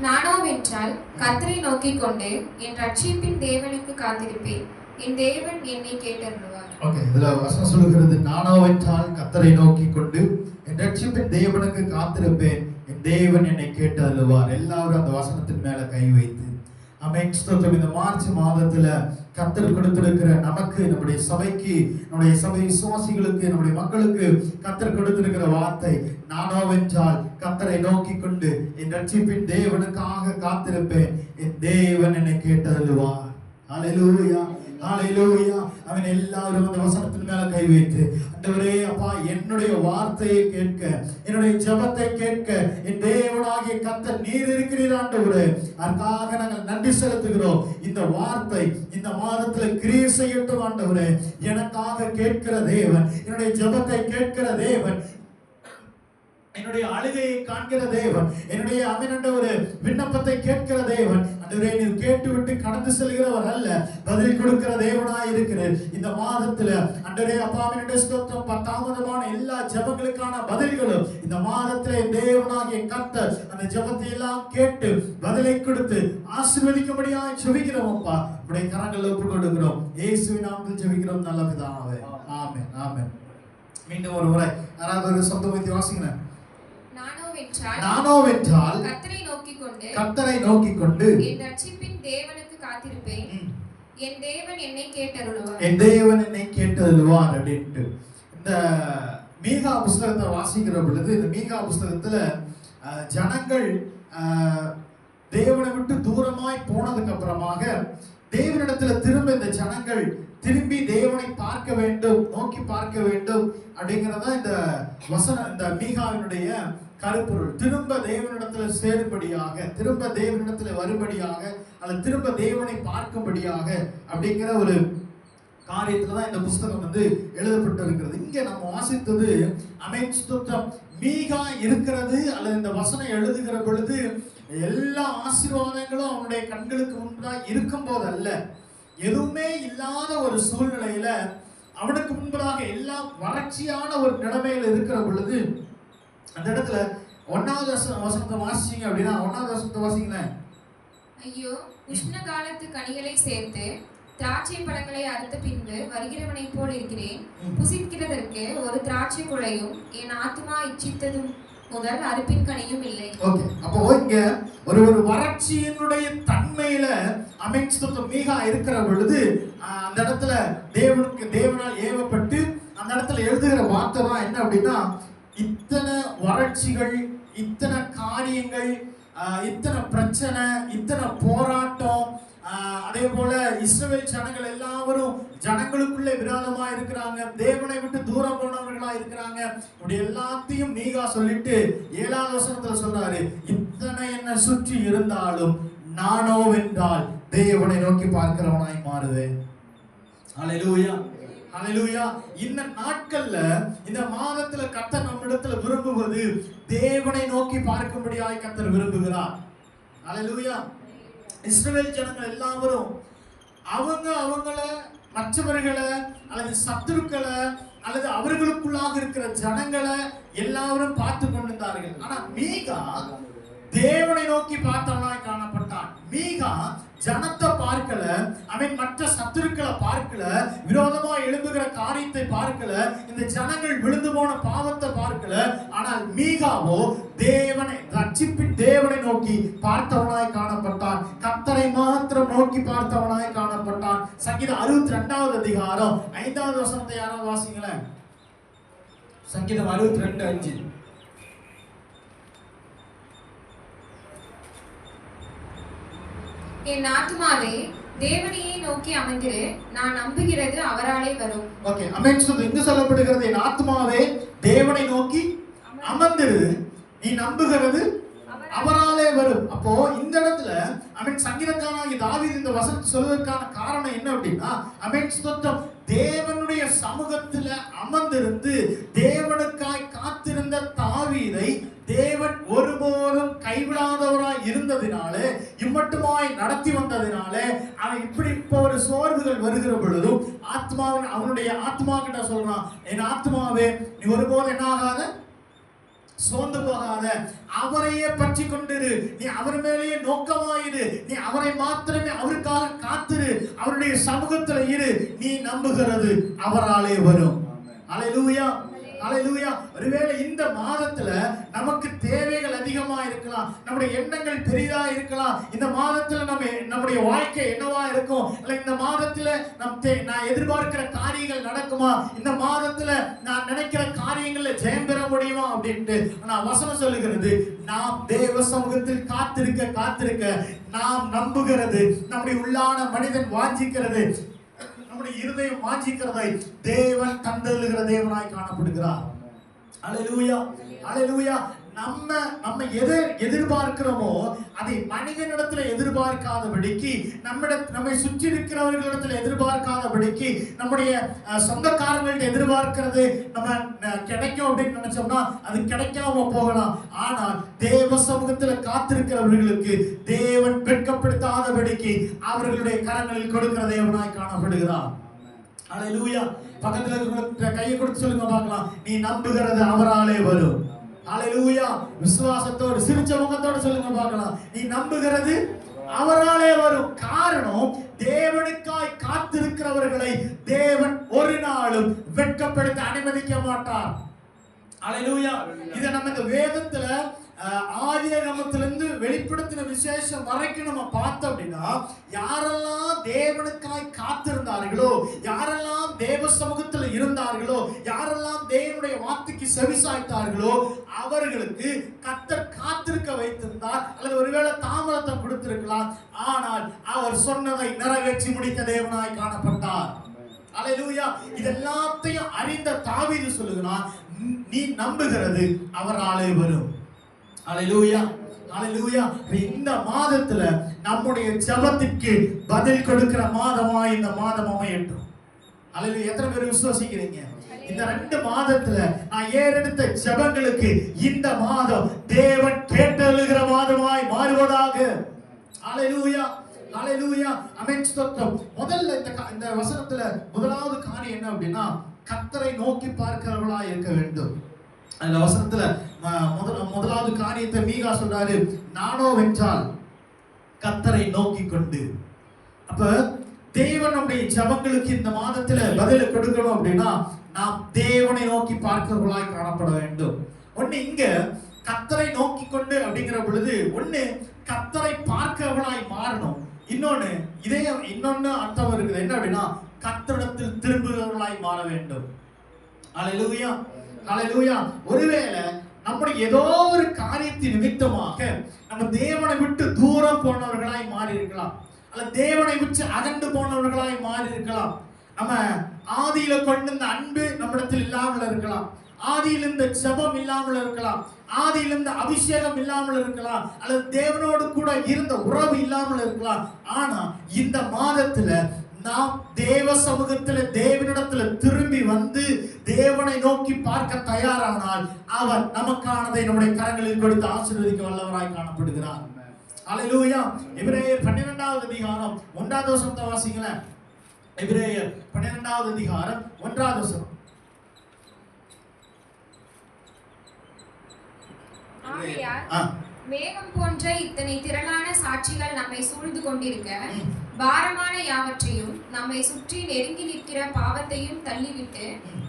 நானோவென்றால் கர்த்தரை நோக்கிக் கொண்டு என் ரட்சிப்பின் தேவனுக்கு காத்திருப்பேன், என் தேவன் என்னை கேட்டருளுவார். ஓகே, இதுல வசனம் சொல்லுகிறது, நானோவென்றால் கர்த்தரை நோக்கிக் கொண்டு என் ரட்சிப்பின் தேவனுக்கு காத்திருப்பேன், என் தேவன் என்னை கேட்டருளுவார். எல்லாரும் அந்த வசனத்தின் மேல கை வைத்து ஆமென். ஸ்தோத்திரம். இந்த மார்ச் மாதத்துல கர்த்தர் கொடுத்திருக்கிற நமக்கு, நம்முடைய சபைக்கு, நம்முடைய சபை விசுவாசிகளுக்கு, நம்முடைய மக்களுக்கு கர்த்தர் கொடுத்திருக்கிற வார்த்தை, நானோவென்றால் கர்த்தரை நோக்கி கொண்டு என் ரட்சிப்பின் தேவனுக்காக காத்திருப்பேன், என் தேவன் என்னை கேட்டருளுவார். ஹல்லேலூயா, ஹல்லேலூயா. அவன் எல்லாரும் அந்த வசனத்தின் மேல கை வைத்து, ஆண்டவரே அப்பா, என்னுடைய வார்த்தையை கேட்க, என்னுடைய ஜெபத்தை கேட்க என் தேவனாகிய கர்த்தர் நீர் இருக்கிறீர் ஆண்டவரே, அதற்காக நாங்கள் நன்றி செலுத்துகிறோம். இந்த வார்த்தை இந்த மாதத்துல கிரியை செய்யட்டும் ஆண்டவரே. எனக்காக கேட்கிற தேவன், என்னுடைய ஜெபத்தை கேட்கிற தேவன், என்னுடைய அழுகையை காண்கிற தேவன், என்னுடைய ஒரு விண்ணப்பத்தை கேட்கிற தேவன். ஆண்டவரே, நீர் கேட்டுவிட்டு கடந்து செல்கிறவர் அல்ல, பதில் கொடுக்கிற தேவனாய் இருக்கிறார். இந்த மாதத்துல ஆண்டவரே அப்பா, என்னுடைய ஸ்தோத்திரம், தாமதமான எல்லா ஜெபங்களுக்கான பதில்களும் இந்த மாதத்திலே தேவனாகிய கர்த்தர் அந்த ஜெபத்தை எல்லாம் கேட்டு பதிலை கொடுத்து ஆசீர்வதிக்கும்படியாய் ஜெபிக்கிறோம். அப்பா, உடைய கரங்களில் ஒப்புக் கொடுக்கிறோம். இயேசுவின் நாமத்தில் ஜெபிக்கிறோம் நல்ல பிதாவே, ஆமென், ஆமென். மீண்டும் ஒரு முறை யாராவது ஒரு சொந்த வைத்து வாசிக்கிறேன். நானோவென்றால் கர்த்தரை நோக்கிக் கொண்டு என் ரட்சிப்பின் தேவனுக்கு காத்திருப்பேன், என் தேவன் என்னை கேட்டருளுவார், என் தேவன் என்னை கேட்டருளுவார் அப்படின்ட்டு. இந்த மீகா புஸ்தகத்தை வாசிக்கிற பொழுது, இந்த மீகா புஸ்தகத்துல ஜனங்கள் தேவனை விட்டு தூரமாய் போனதுக்கு அப்புறமாக தேவனிடத்துல திரும்ப இந்த ஜனங்கள் திரும்பி தேவனை பார்க்க வேண்டும், நோக்கி பார்க்க வேண்டும் அப்படிங்கிறதா இந்த வசனம், இந்த மீகாவினுடைய கருப்பொருள். திரும்ப தேவனிடத்துல சேரும்படியாக, திரும்ப தேவனிடத்துல வரும்படியாக, அல்லது திரும்ப தேவனை பார்க்கும்படியாக அப்படிங்கிற ஒரு காரியத்துலதான் இந்த புஸ்தகம் எழுதப்பட்டு இருக்கிறது. இங்க நம்ம வாசித்தது அமைச்சம் மீகா இருக்கிறது, அல்லது இந்த வசனம் எழுதுகிற பொழுது எல்லா ஆசீர்வாதங்களும் அவனுடைய கண்களுக்கு முன்பாக இருக்கும் போது அல்ல, எதுவுமே இல்லாத ஒரு சூழ்நிலையில அவனுக்கு முன்பதாக எல்லாம் வறட்சியான ஒரு நிலைமையில இருக்கிற பொழுது அந்த இடத்துல 1வது வசனத்தை வாசிச்சீங்க அப்படின்னா, 1வது வசனத்தை வாசிங்களேன். ஐயோ, உஷ்ண காலத்து கனிகளை சேர்த்து திராட்சை பழங்களை அறுத்த பின்பு வருகிறவனை போல் இருக்கிறேன். புசிக்கிறதற்கு ஒரு திராட்சை குலையும் என் ஆத்மா இச்சித்ததும் முதல் அறுப்பின் கனியும் இல்லை. ஓகே, அப்போ இங்க ஒரு வறட்சியினுடைய தன்மையில அமைச்சம் மீகா இருக்கிற பொழுது அந்த இடத்துல தேவனால் ஏவப்பட்டு அந்த இடத்துல எழுதுகிற வார்த்தை தான் என்ன அப்படின்னா, இத்தனை வறட்சிகள், இத்தனை காரியங்கள், இத்தனை பிரச்சனை, இத்தனை போராட்டம், அதே போல இஸ்ரவேல் ஜனங்கள் எல்லாரும் ஜனங்களுக்குள்ளே விரோதமா இருக்கிறாங்க, தேவனை விட்டு தூரம் போனவர்களா இருக்கிறாங்க. இப்படி எல்லாத்தையும் மீகா சொல்லிட்டு 7வது வசனத்துல சொல்றாரு, இத்தனை என்ன சுற்றி இருந்தாலும் நானோவென்றால் தேவனை நோக்கி பார்க்கிறவனாய் மாறுவேன். ஹல்லேலூயா, ஹல்லேலூயா. இந்த நாட்கள்ல, இந்த மாதத்துல கர்த்தர் நம்மிடத்துல விரும்புவது தேவனை நோக்கி பார்க்கும்படியாய் கர்த்தர் விரும்புகிறார். ஹல்லேலூயா. இஸ்ரவேல் ஜனங்கள் எல்லாரும் அவங்கள மற்றவர்களை அல்லது சத்துருக்களை அல்லது அவர்களுக்குள்ளாக இருக்கிற ஜனங்களை எல்லாரும் பார்த்து கொண்டிருந்தார்கள். ஆனா மீகா தேவனை நோக்கி பார்த்தவனாய் காணப்பட்டான். மீகா ஜனத்தை பார்க்கல, அவன் மற்ற சத்துருக்களை பார்க்கல, விரோதமா எழும்புகிற காரியத்தை பார்க்கல, இந்த ஜனங்கள் விழுந்து போன பாவத்தை பார்க்கல. ஆனால் மீகாவோ தேவனை, ரட்சிப்பின் தேவனை நோக்கி பார்த்தவனாய் காணப்பட்டான். கர்த்தரை மாத்திரம் நோக்கி பார்த்தவனாய் காணப்பட்டான். சங்கீதம் 62வது அதிகாரம் 5வது வசனத்தை யாராவது வாசிங்களேன். சங்கீதம் 62:5. என் ஆத்துமாவே தேவனையே நோக்கி அமர்ந்திரு, நான் நம்புகிறது அவராலே வரும். ஓகே, அமேன். இங்க சொல்லப்படுகிறது, என் ஆத்துமாவே தேவனை நோக்கி அமர்ந்திரு, நீ நம்புகிறது அவராலே வரும். அப்போ இந்த இடத்துல அமேன் சங்கீதக்காரனாகிய தாவீது இந்த வசனத்தை சொல்வதற்கான காரணம் என்ன அப்படின்னா, அமேன் ஸ்தோத்திரம், தேவனுடைய சமூகத்துல அமர்ந்திருந்து தேவனுக்காய் காத்திருந்த தாவீதை தேவன் ஒருபோதும் கைவிடாதவராய் இருந்ததினாலே, இம்மட்டுமாய் நடத்தி வந்ததினாலே, அவன் இப்படி இப்போ ஒரு சோர்வுகள் வருகிற பொழுதும் அவனுடைய ஆத்மா கிட்ட சொல்றான், என் ஆத்மாவே நீ ஒருபோதும் என்ன ஆகாத, சோர்ந்து போகாத, அவரையே பற்றி கொண்டிரு, நீ அவர் மேலேயே நோக்கமாயிரு, நீ அவரை மாத்திரமே அவருக்காக காத்திரு, அவருடைய சமூகத்துல இரு. நீ நம்புகிறது அவராலே வரும். அல்லேலூயா, அல்லேலூயா. ஒருவேளை இந்த மாதத்துல நமக்கு தேவைகள் அதிகமா இருக்கலாம், நம்முடைய எண்ணங்கள் பெரிதா இருக்கலாம். இந்த மாதத்துல நம்முடைய வாழ்க்கை என்னவா இருக்கும், இல்ல இந்த மாதத்துல நான் எதிர்பார்க்கிற காரியங்கள் நடக்குமா, இந்த மாதத்துல நான் நினைக்கிற காரியங்கள்ல ஜெயம் பெற முடியுமா அப்படின்ட்டு. ஆனா வசனம் சொல்லுகிறது, நாம் தேவ சமூகத்தில் காத்திருக்க நாம் நம்புகிறது, நம்முடைய உள்ளான மனிதன் வாஞ்சிக்கிறது, நம்முடைய இருதயம் வாஞ்சிக்கிறதை தேவன் தந்தருளுகிற தேவனாய் காணப்படுகிறார். அல்லேலூயா, அல்லேலூயா. நம்ம எதை எதிர்பார்க்கிறோமோ அதை மனிதனிடத்துல எதிர்பார்க்காதபடிக்கு, நம்மை சுற்றி இருக்கிறவர்களிடத்துல எதிர்பார்க்காதபடிக்கு, நம்முடைய சொந்தக்காரங்கள்ட்ட எதிர்பார்க்கிறது நம்ம கிடைக்கும் அப்படின்னு நினைச்சோம்னா அது கிடைக்காம போகலாம். ஆனால் தேவ சமூகத்துல காத்திருக்கிறவர்களுக்கு தேவன் வெட்கப்படுத்தாதபடிக்கு அவர்களுடைய கரங்களில் கொடுக்கிற தேவனாய் காணப்படுகிறார். அல்லேலூயா. பக்கத்துல இருக்கிற கையை கொடுத்து சொல்லுங்க பார்க்கலாம், நீ நம்புகிறது அவராலே வரும். அல்லேலூயா. விசுவாசத்தோடு சிரிச்ச முகத்தோடு சொல்லுங்க பார்க்கலாம், நீ நம்புகிறது அவராலே வரும். காரணம், தேவனுக்காய் காத்திருக்கிறவர்களை தேவன் ஒரு நாளும் வெட்கப்படுத்த அனுமதிக்க மாட்டார். அல்லேலூயா. இத நம்ம இந்த வேதத்துல ஆதியாகமத்திலிருந்து வெளிப்படுத்தின விசேஷம் வரைக்கும் நம்ம பார்த்தோம் அப்படின்னா, யாரெல்லாம் தேவனுக்காய் காத்திருந்தார்களோ, யாரெல்லாம் தேவ சமூகத்தில் இருந்தார்களோ, யாரெல்லாம் தேவனுடைய வார்த்தைக்கு செவிசாய்த்தார்களோ அவர்களுக்கு கர்த்தர் காத்திருக்க வைத்திருந்தார். அல்லது ஒருவேளை தாமதத்தை கொடுத்திருக்கலாம், ஆனால் அவர் சொன்னதை நிறைவேற்றி முடித்த தேவனாய் காணப்பட்டார். அல்லேலூயா. இதெல்லாத்தையும் அறிந்த தாவீது சொல்லுகிறான், நீ நம்புகிறது அவராலே வரும். அல்லேலூயா, அல்லேலூயா. இந்த மாதத்துல நம்முடைய ஜெபத்திற்கு பதில் கொடுக்கிற மாதமாய் இந்த மாதம் அமையட்டும். அல்லேலூயா. எத்தனை பேர் விசுவாசிக்கிறீங்க? இந்த 2 மாதத்துல நான் ஏறெடுத்த ஜெபங்களுக்கு இந்த மாதம் தேவன் கேட்டருளுகிற மாதமாய் மாறுவதாக. அல்லேலூயா, அல்லேலூயா. ஆமென். ஸ்தோத்திரம். முதல்ல இந்த வசனத்துல முதலாவது காரியம் என்ன அப்படின்னா, கர்த்தரை நோக்கி பார்க்கிறவர்களாய் இருக்க வேண்டும். அந்த வசனத்துல முதலாவது காரியத்தை மீகா சொல்றாரு, நானோ வென்றால் கர்த்தரை நோக்கி கொண்டு. அப்ப தேவன் நம்முடைய ஜெபங்களுக்கு இந்த மாதத்துல பதில் கொடுக்கணும் அப்படின்னா நாம் தேவனை நோக்கி பார்க்கிறவர்களாய் காணப்பட வேண்டும். ஒண்ணு இங்க கர்த்தரை நோக்கி கொண்டு அப்படிங்கிற பொழுது ஒண்ணு கர்த்தரை பார்க்கிறவர்களாய் மாறணும். இன்னொன்னு அர்த்தம் இருக்குது, என்ன அப்படின்னா கர்த்தரிடத்தில் திரும்புகிறவர்களாய் மாற வேண்டும். அல்லேலூயா, அல்லேலூயா. ஒருவேளை நம்முடைய ஏதோ ஒரு காரியத்தின் நிமித்தமாக நம்ம தேவனை விட்டு தூரம் போனவர்களாய் மாறி இருக்கலாம், அல்ல தேவனை விட்டு அகன்று போனவர்களாய் மாறி இருக்கலாம். நம்ம ஆதியில கொண்டிருந்த அன்பு நம்மிடத்தில் இல்லாமல் இருக்கலாம், ஆதியில் இந்த ஜெபம் இல்லாமல் இருக்கலாம், ஆதியில் இந்த அபிஷேகம் இல்லாமல் இருக்கலாம், அல்லது தேவனோடு கூட இருந்த உறவு இல்லாமல் இருக்கலாம். ஆனா இந்த மாதத்துல நாம் தேவ சமூகத்துல தேவனிடத்துல திரும்பி வந்து தேவனை நோக்கி பார்க்க தயாரானால் அவர் நமக்கானதை நம்முடைய கரங்களில் கொடுத்து ஆசீர்வதிக்க வல்லவராய் காணப்படுகிறார். அல்லேலூயா. எபிரேயர் 12வது அதிகாரம் 1வது வசனத்தை வாசிங்களேன். எபிரேயர் 12வது அதிகாரம் 1வது வசனம். மேகம் போன்ற இத்தனை திரளான சாட்சிகள் நம்மை சூழ்ந்து கொண்டிருக்க, பாரமான யாவற்றையும் நம்மை சுற்றி நெருங்கி நிற்கிற பாவத்தையும் தள்ளிவிட்டு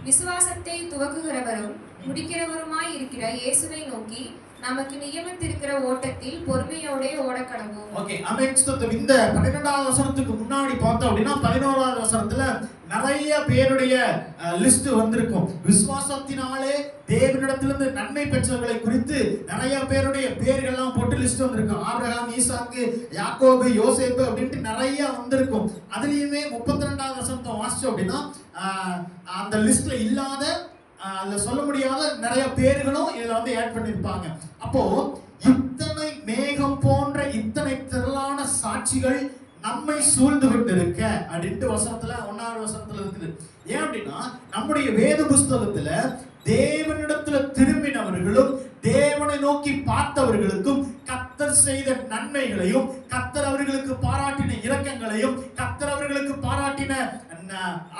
விசுவாசத்தை துவக்குகிறவரும் முடிக்கிறவருமாய் இருக்கிற இயேசுவை நோக்கி நமக்கு நியமித்திருக்கிற ஓட்டத்தில் பொறுமையோட ஓடக்கடவோம். ஓகே, ஆமென். இந்த 12வது வசனத்துக்கு முன்னாடி பார்த்தோம் அப்படின்னா 11வது வசனத்துல நிறைய பேருடைய லிஸ்ட் வந்திருக்கும். விசுவாசத்தினாலே தேவனிடத்திலிருந்து நன்மை பெற்றவர்களை குறித்து நிறைய பேருடைய பேர்கள்லாம் போட்டு லிஸ்ட் வந்திருக்கும். ஆபிரகாம், ஈசாக்கு, யாக்கோபு, யோசேப்பு அப்படின்ட்டு நிறைய வந்திருக்கும். அதுலயுமே 32வது வசனத்தை வாசிச்சோம் அப்படின்னா அந்த லிஸ்ட்ல இல்லாத, அதுல சொல்ல முடியாத நிறைய பேர்களும் இதுல வந்து ஆட் பண்ணிருப்பாங்க. அப்போ இத்தனை மேகம் போன்ற இத்தனை திரளான சாட்சிகள் நம்மை சூழ்ந்து கொண்டிருக்க அப்படின்ட்டு வசனத்துல 1வது வசனத்துல இருக்குது. ஏன் அப்படின்னா நம்முடைய வேத புஸ்தகத்துல தேவனிடத்துல திரும்பினவர்களும் தேவனை நோக்கி பார்த்தவர்களுக்கும் கர்த்தர் செய்த நன்மைகளையும், கர்த்தர் அவர்களுக்கு பாராட்டின இரக்கங்களையும், கர்த்தர் அவர்களுக்கு பாராட்டின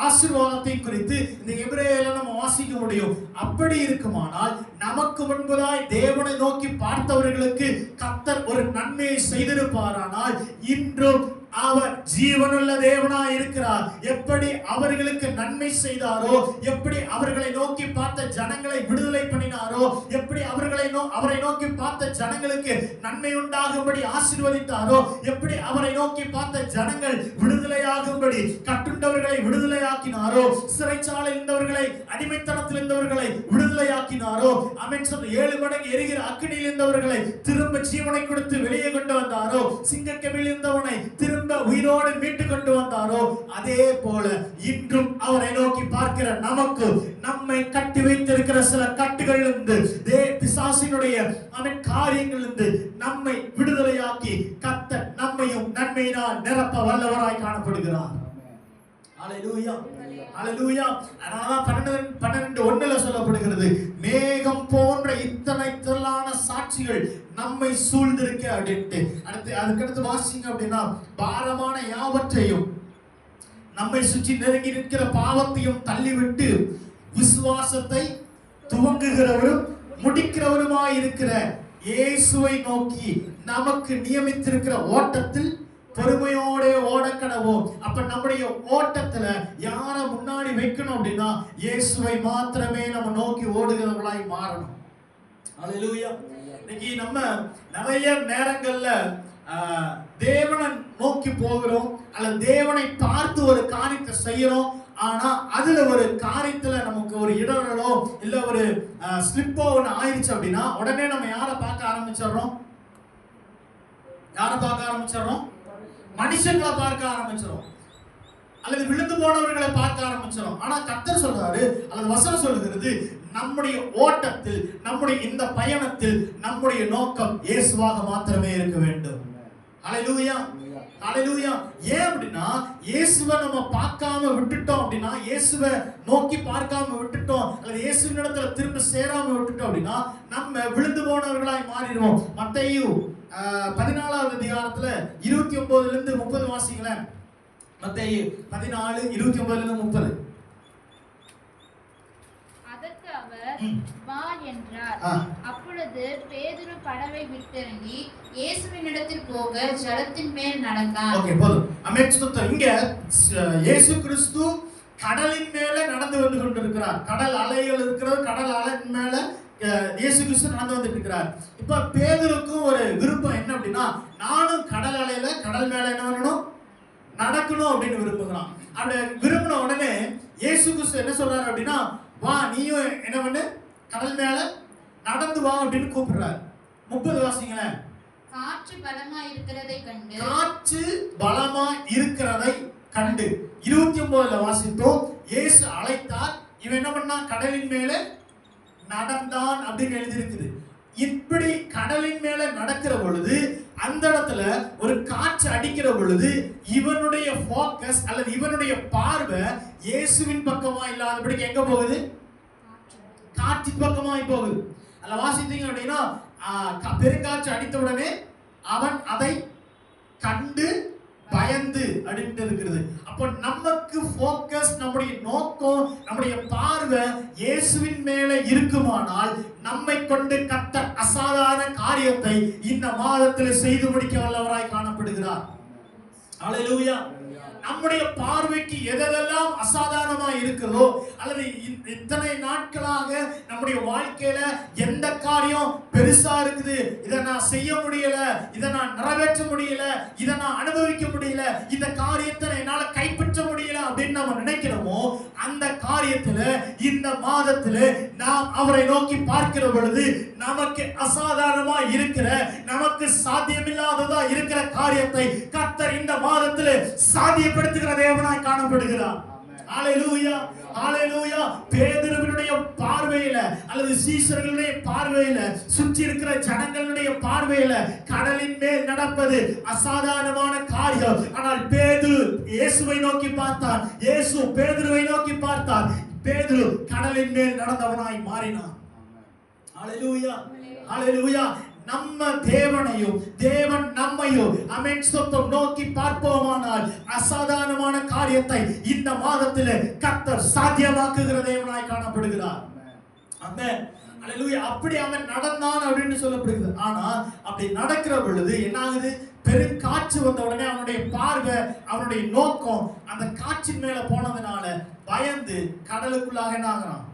ஆசீர்வாதத்தை குறித்து இந்த எபிரேயர்ல நம்ம வாசிக்க முடியும். அப்படி இருக்குமானால் நமக்கு முன்பதாய் தேவனை நோக்கி பார்த்தவர்களுக்கு கர்த்தர் ஒரு நன்மையை செய்திருப்பாரானால் இன்றும் அவர் ஜீவனுள்ள தேவனாய் இருக்கிறார். எப்படி அவர்களுக்கு நன்மை செய்தாரோ, எப்படி அவர்களை நோக்கி பார்த்த ஜனங்களை விடுதலை பண்ணினாரோ, எப்படி அவரை நோக்கி பார்த்த ஜனங்களுக்கு நன்மை உண்டாகும்படி ஆசீர்வதித்தாரோ, எப்படி அவரை நோக்கி பார்த்த ஜனங்கள் விடுதலையாகும்படி கட்டுண்டவர்களை விடுதலையாக்கினாரோ, சிறைச்சாலையில் இருந்தவர்களை அடிமைத்தனத்தில் இருந்தவர்களை விடுதலையாக்கினாரோ, ஆமென் சொல்ல 7 மடங்கு எரிகிற அக்கினியில் இருந்தவர்களை திரும்ப ஜீவனை கொடுத்து வெளியே கொண்டு வந்தாரோ, சிங்கக்கவியில் இருந்தவனை திரும்ப உயிரோடு மீட்டு கொண்டு வந்தாரோ, அதே போல இன்றும் அவரை நோக்கி பார்க்கிற நமக்கு நம்மை கட்டி வைத்திருக்கிற சில கட்டுகள் இருந்து பிசாசினுடைய காரியங்கள் இருந்து நம்மை விடுதலையாக்கி கர்த்தர் நம்மையும் நன்மையினால் நிரப்ப வல்லவராய் காணப்படுகிறார். ஹalleluya ஹalleluya. அதனால 12:1 சொல்லப்படுகிறது, மேகம் போன்ற இத்தனை திரளான சாட்சிகள் நம்மை சூழ்ந்திருக்க அப்படின்ட்டு. அதுக்கடுத்து வாசிங்க அப்படின்னா, பாரமான யாவற்றையும் நம்மை சுற்றி நெருங்கி நிற்கிற பாவத்தையும் தள்ளிவிட்டு விசுவாசத்தை துவங்குகிறவரும் முடிக்கிறவருமாய் இருக்கிற இயேசுவை நோக்கி நமக்கு நியமித்திருக்கிற ஓட்டத்தில் பொறுமையோட ஓடக்கடவோம். அப்ப நம்முடைய ஓட்டத்துல யார முன்னாடி வைக்கணும் அப்படின்னா இயேசுவை மாத்திரமே நம்ம நோக்கி ஓடுகிறவர்களாய் மாறணும். ஹalleluya. இன்னைக்கு நம்ம நிறைய நேரங்கள்ல தேவனை நோக்கி போகிறோம், அல்லது தேவனை பார்த்து ஒரு காரியத்தை செய்யறோம். ஆனா அதுல ஒரு காரியத்துல நமக்கு ஒரு இடரலோ இல்ல ஒரு ஸ்லிப்போ ஒன்று ஆயிடுச்சு அப்படின்னா உடனே நம்ம யாரை பார்க்க ஆரம்பிச்சிடறோம்? மனுஷங்களை பார்க்க ஆரம்பிச்சிடும், அல்லது விழுந்து போனவர்களை பார்க்க ஆரம்பிச்சிடும். ஆனா கர்த்தர் சொல்றாரு, அல்லது வசனம் சொல்லுகிறது, நம்முடைய ஓட்டத்தில், நம்முடைய இந்த பயணத்தில் நம்முடைய நோக்கம் இயேசுவாக மாத்திரமே இருக்க வேண்டும். ஹalleluya ஹalleluya. ஏன் அப்படின்னா இயேசுவை நம்ம பார்க்காம விட்டுட்டோம் அப்படின்னா, இயேசுவை நோக்கி பார்க்காம விட்டுட்டோம், அல்லது இயேசுவின் இடத்துல திரும்ப சேராம விட்டுட்டோம் அப்படின்னா நம்ம விழுந்து போனவர்களாய் மாறிடுவோம். மத்தேயு 14வது அதிகாரத்துல 29 இருந்து 30 வாசிங்களேன். மத்தேயு 14:29 இருந்து 30. அதற்கு அவர் வா என்றார். அப்பொழுது பேதுரு படவை விட்டிறங்கி இயேசுவினிடத்தில் போக ஜலத்தின் மேல் நடந்தான். ஓகே, போதும். அமேன். இங்க இயேசு கிறிஸ்து கடலின் மேல நடந்து வந்து கொண்டிருக்கிறார். கடல் அலைகள் இருக்கிறது, கடல் அலையின் மேல இயேசு கிறிஸ்து நடந்து வந்துட்டு இருக்கிறார். இப்ப பேதுருக்கும் ஒரு விருப்பம் என்ன அப்படின்னா, நானும் கடல் அலையில கடல் மேல என்ன பண்ணணும், நடக்கணும் அப்படின்னு விரும்புகிறான். அப்படி விரும்பின உடனே இயேசு கிறிஸ்து என்ன சொல்றாரு அப்படின்னா, வா நீயும் என்ன பண்ணு, கடல் மேல நடந்து வா அப்படின்னு கூப்பிடுறாரு. 30 வாசிங்களேன். காற்று பலமா இருக்கிறதை கண்டு 29ல வாசித்தோம். இயேசு அழைத்தார், இவன் என்ன பண்ணா, கடலின் மேல நடந்தான் அப்படின்னு எழுதியிருக்குது. இப்படி கடலின் மேல நடக்கிற பொழுது அந்த இடத்துல ஒரு காற்று அடிக்கிற பொழுது இவனுடைய ஃபோக்கஸ் அல்லது இவனுடைய பார்வை இயேசுவின் பக்கமா இல்லாதபடிக்கு எங்க போகுது, காற்றின் பக்கமாய் போகுது. அல்ல வாசித்தீங்க அப்படின்னா, பெருங்காற்று அடித்த உடனே அவன் அதை கண்டு பயந்து அப்படின்னு இருக்கிறது. அப்போ நமக்கு ஃபோக்கஸ், நம்முடைய நோக்கம், நம்முடைய பார்வை இயேசுவின் மேல இருக்குமானால் நம்மை கொண்டு கர்த்தர் அசாதாரண காரியத்தை இந்த மாதத்தில் செய்து முடிக்க வல்லவராய் காணப்படுகிறார். ஹalleluya. நம்முடைய பார்வைக்கு எதெல்லாம் அசாதாரணமா இருக்கிறதோ, அல்லது இத்தனை நாட்களாக நம்முடைய வாழ்க்கையில எந்த காரியம் பெருசா இருக்குது, இதை நான் செய்ய முடியல, இதை நான் நிறைவேற்ற முடியல, இதை நான் அனுபவிக்க முடியல, இந்த காரியத்தை என்னால கைப்பற்ற முடியல அப்படின்னு நம்ம நினைக்கிறோமோ, அந்த காரியத்துல இந்த மாதத்துல நாம் அவரை நோக்கி பார்க்கிற பொழுது நமக்கு அசாதாரணமா இருக்கிற, நமக்கு சாத்தியமில்லாததா இருக்கிற காரியத்தை கர்த்தர் இந்த மாதத்துல சாத்தியப்படுத்துகிற தேவனாய் காணப்படுகிறார். ஹalleluya ஹalleluya. பேதுருவினுடைய பார்வையில அல்லது சீஷர்களுடைய பார்வையில, சுற்றி இருக்கிற ஜனங்களுடைய பார்வையில கடலின் மேல் நடப்பது அசாதாரணமான காரியம். ஆனால் பேதுரு இயேசுவை நோக்கி பார்த்தார், இயேசு பேதுருவை நோக்கி பார்த்தார். பேதுரு கடலின் மேல் நடந்தவனாய் மாறினான். ஹalleluya ஹalleluya. நம்ம தேவனையும் தேவன் நம்மையும் ஆமென் ஸ்தோத்திரம் நோக்கி பார்ப்போமானால் அசாதாரணமான காரியத்தை இந்த மாதத்திலே கர்த்தர் சாத்தியமாக்குகிற தேவனாய் காணப்படுகிறார். ஆமென். அல்லேலூயா. அப்படி அவன் நடந்தான் அப்படின்னு சொல்லப்படுகிறது. ஆனா அப்படி நடக்கிற பொழுது என்ன ஆகுது? பெருங்காற்று வந்த உடனே அவனுடைய பார்வை, அவனுடைய நோக்கம் அந்த காற்றின் மேல போனதுனால பயந்து கடலுக்குள்ளாக என்ன ஆகிறான்?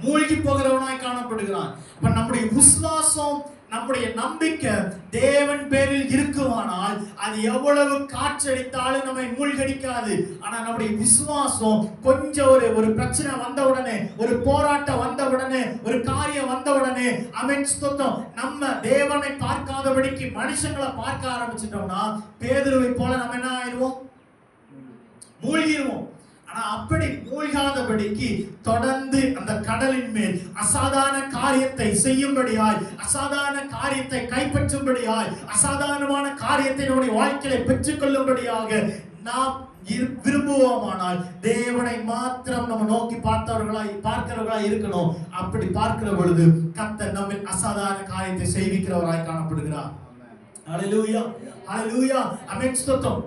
மூழ்கி போகிறவனாய் காணப்படுகிறான். அப்ப நம்முடைய விசுவாசம், நம்முடைய நம்பிக்கை தேவன் பேரில் இருக்குமானால் அது எவ்வளவு காற்றடித்தாலும் நம்மை மூழ்கடிக்காது. ஆனா நம்முடைய விசுவாசம் கொஞ்சம் ஒரு பிரச்சனை வந்த உடனே, ஒரு போராட்டம் வந்த உடனே, ஒரு காரியம் வந்த உடனே ஆமென் ஸ்தோத்திரம் நம்ம தேவனை பார்க்காதபடிக்கு மனுஷங்களை பார்க்க ஆரம்பிச்சிட்டோம்னா பேதுருவை போல நம்ம என்ன ஆயிடுவோம்? மூழ்கிடுவோம். ஆனா அப்படி மூழ்காதபடிக்கு தொடர்ந்து அந்த கடலின் மேல் அசாதாரண காரியத்தை செய்யும்படியாய், அசாதாரண காரியத்தை கைப்பற்றும்படியாய், அசாதாரணமான காரியத்தை நம்முடைய வாழ்க்கையில பெற்றுக்கொள்ளும்படியாக நாம் விரும்புவோமானால் தேவனை மாத்திரம் நம்ம நோக்கி பார்க்கிறவர்களாய் இருக்கணும். அப்படி பார்க்கிற பொழுது கர்த்தர் நம்மில் அசாதாரண காரியத்தை செய்விக்கிறவராய் காணப்படுகிறார். ஹalleluya ஹalleluya ஆமென் ஸ்தோத்திரம்.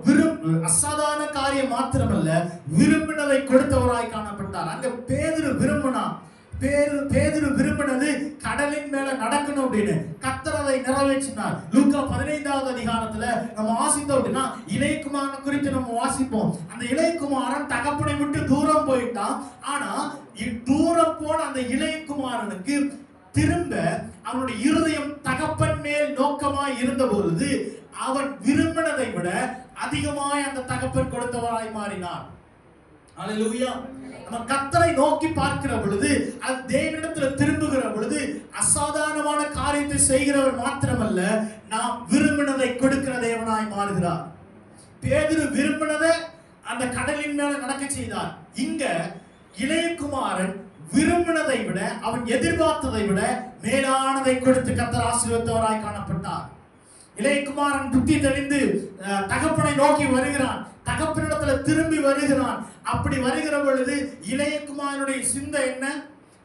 அசாதாரண காரியம் மாத்திரமல்ல, விரும்பினதை கொடுத்தவராய் காணப்பட்டார். அங்க பேதுரு விரும்பினது கடலின் மேல நடக்கணும் அப்படின்னு கர்த்தர் அதை நிறைவேற்றினார். லூக்கா 15வது அதிகாரத்துல நம்ம வாசித்தோம் அப்படின்னா இளையகுமாரன் குறித்து நம்ம வாசிப்போம். அந்த இளையகுமாரன் தகப்பனை விட்டு தூரம் போயிட்டான். ஆனா தூரம் போன அந்த இளையகுமாரனுக்கு திரும்ப அவனுடைய இருதயம் தகப்பன் மேல் நோக்கமாய் இருந்த பொழுது அவன் விரும்பினதை விட அதிகமாய் அந்த தகப்பன் கொடுத்தவராய் மாறினார். ஹalleluya. நம்ம கர்த்தரை நோக்கி பார்க்கிற பொழுது, அது தேவனிடத்துல திரும்புகிற பொழுது அசாதாரணமான காரியத்தை செய்கிறவர் மாத்திரமல்ல, நாம் விரும்பினதை கொடுக்கிற தேவனாய் மாறுகிறார். பேதுரு விரும்பினதை அந்த கடலின் மேல நடக்க செய்தார். இங்க இளையகுமாரன் விரும்பினதை விட, அவன் எதிர்பார்த்ததை விட மேலானதை கொடுத்து கர்த்தர் ஆசீர்வதித்தவராய் காணப்பட்டார். இளையகுமாரன் புத்தி தெளிந்து தகப்பனை நோக்கி வருகிறான். தகப்பனிடத்துல திரும்பி வருகிறான். அப்படி வருகிற பொழுது இளையகுமாரனுடைய சிந்தை என்ன?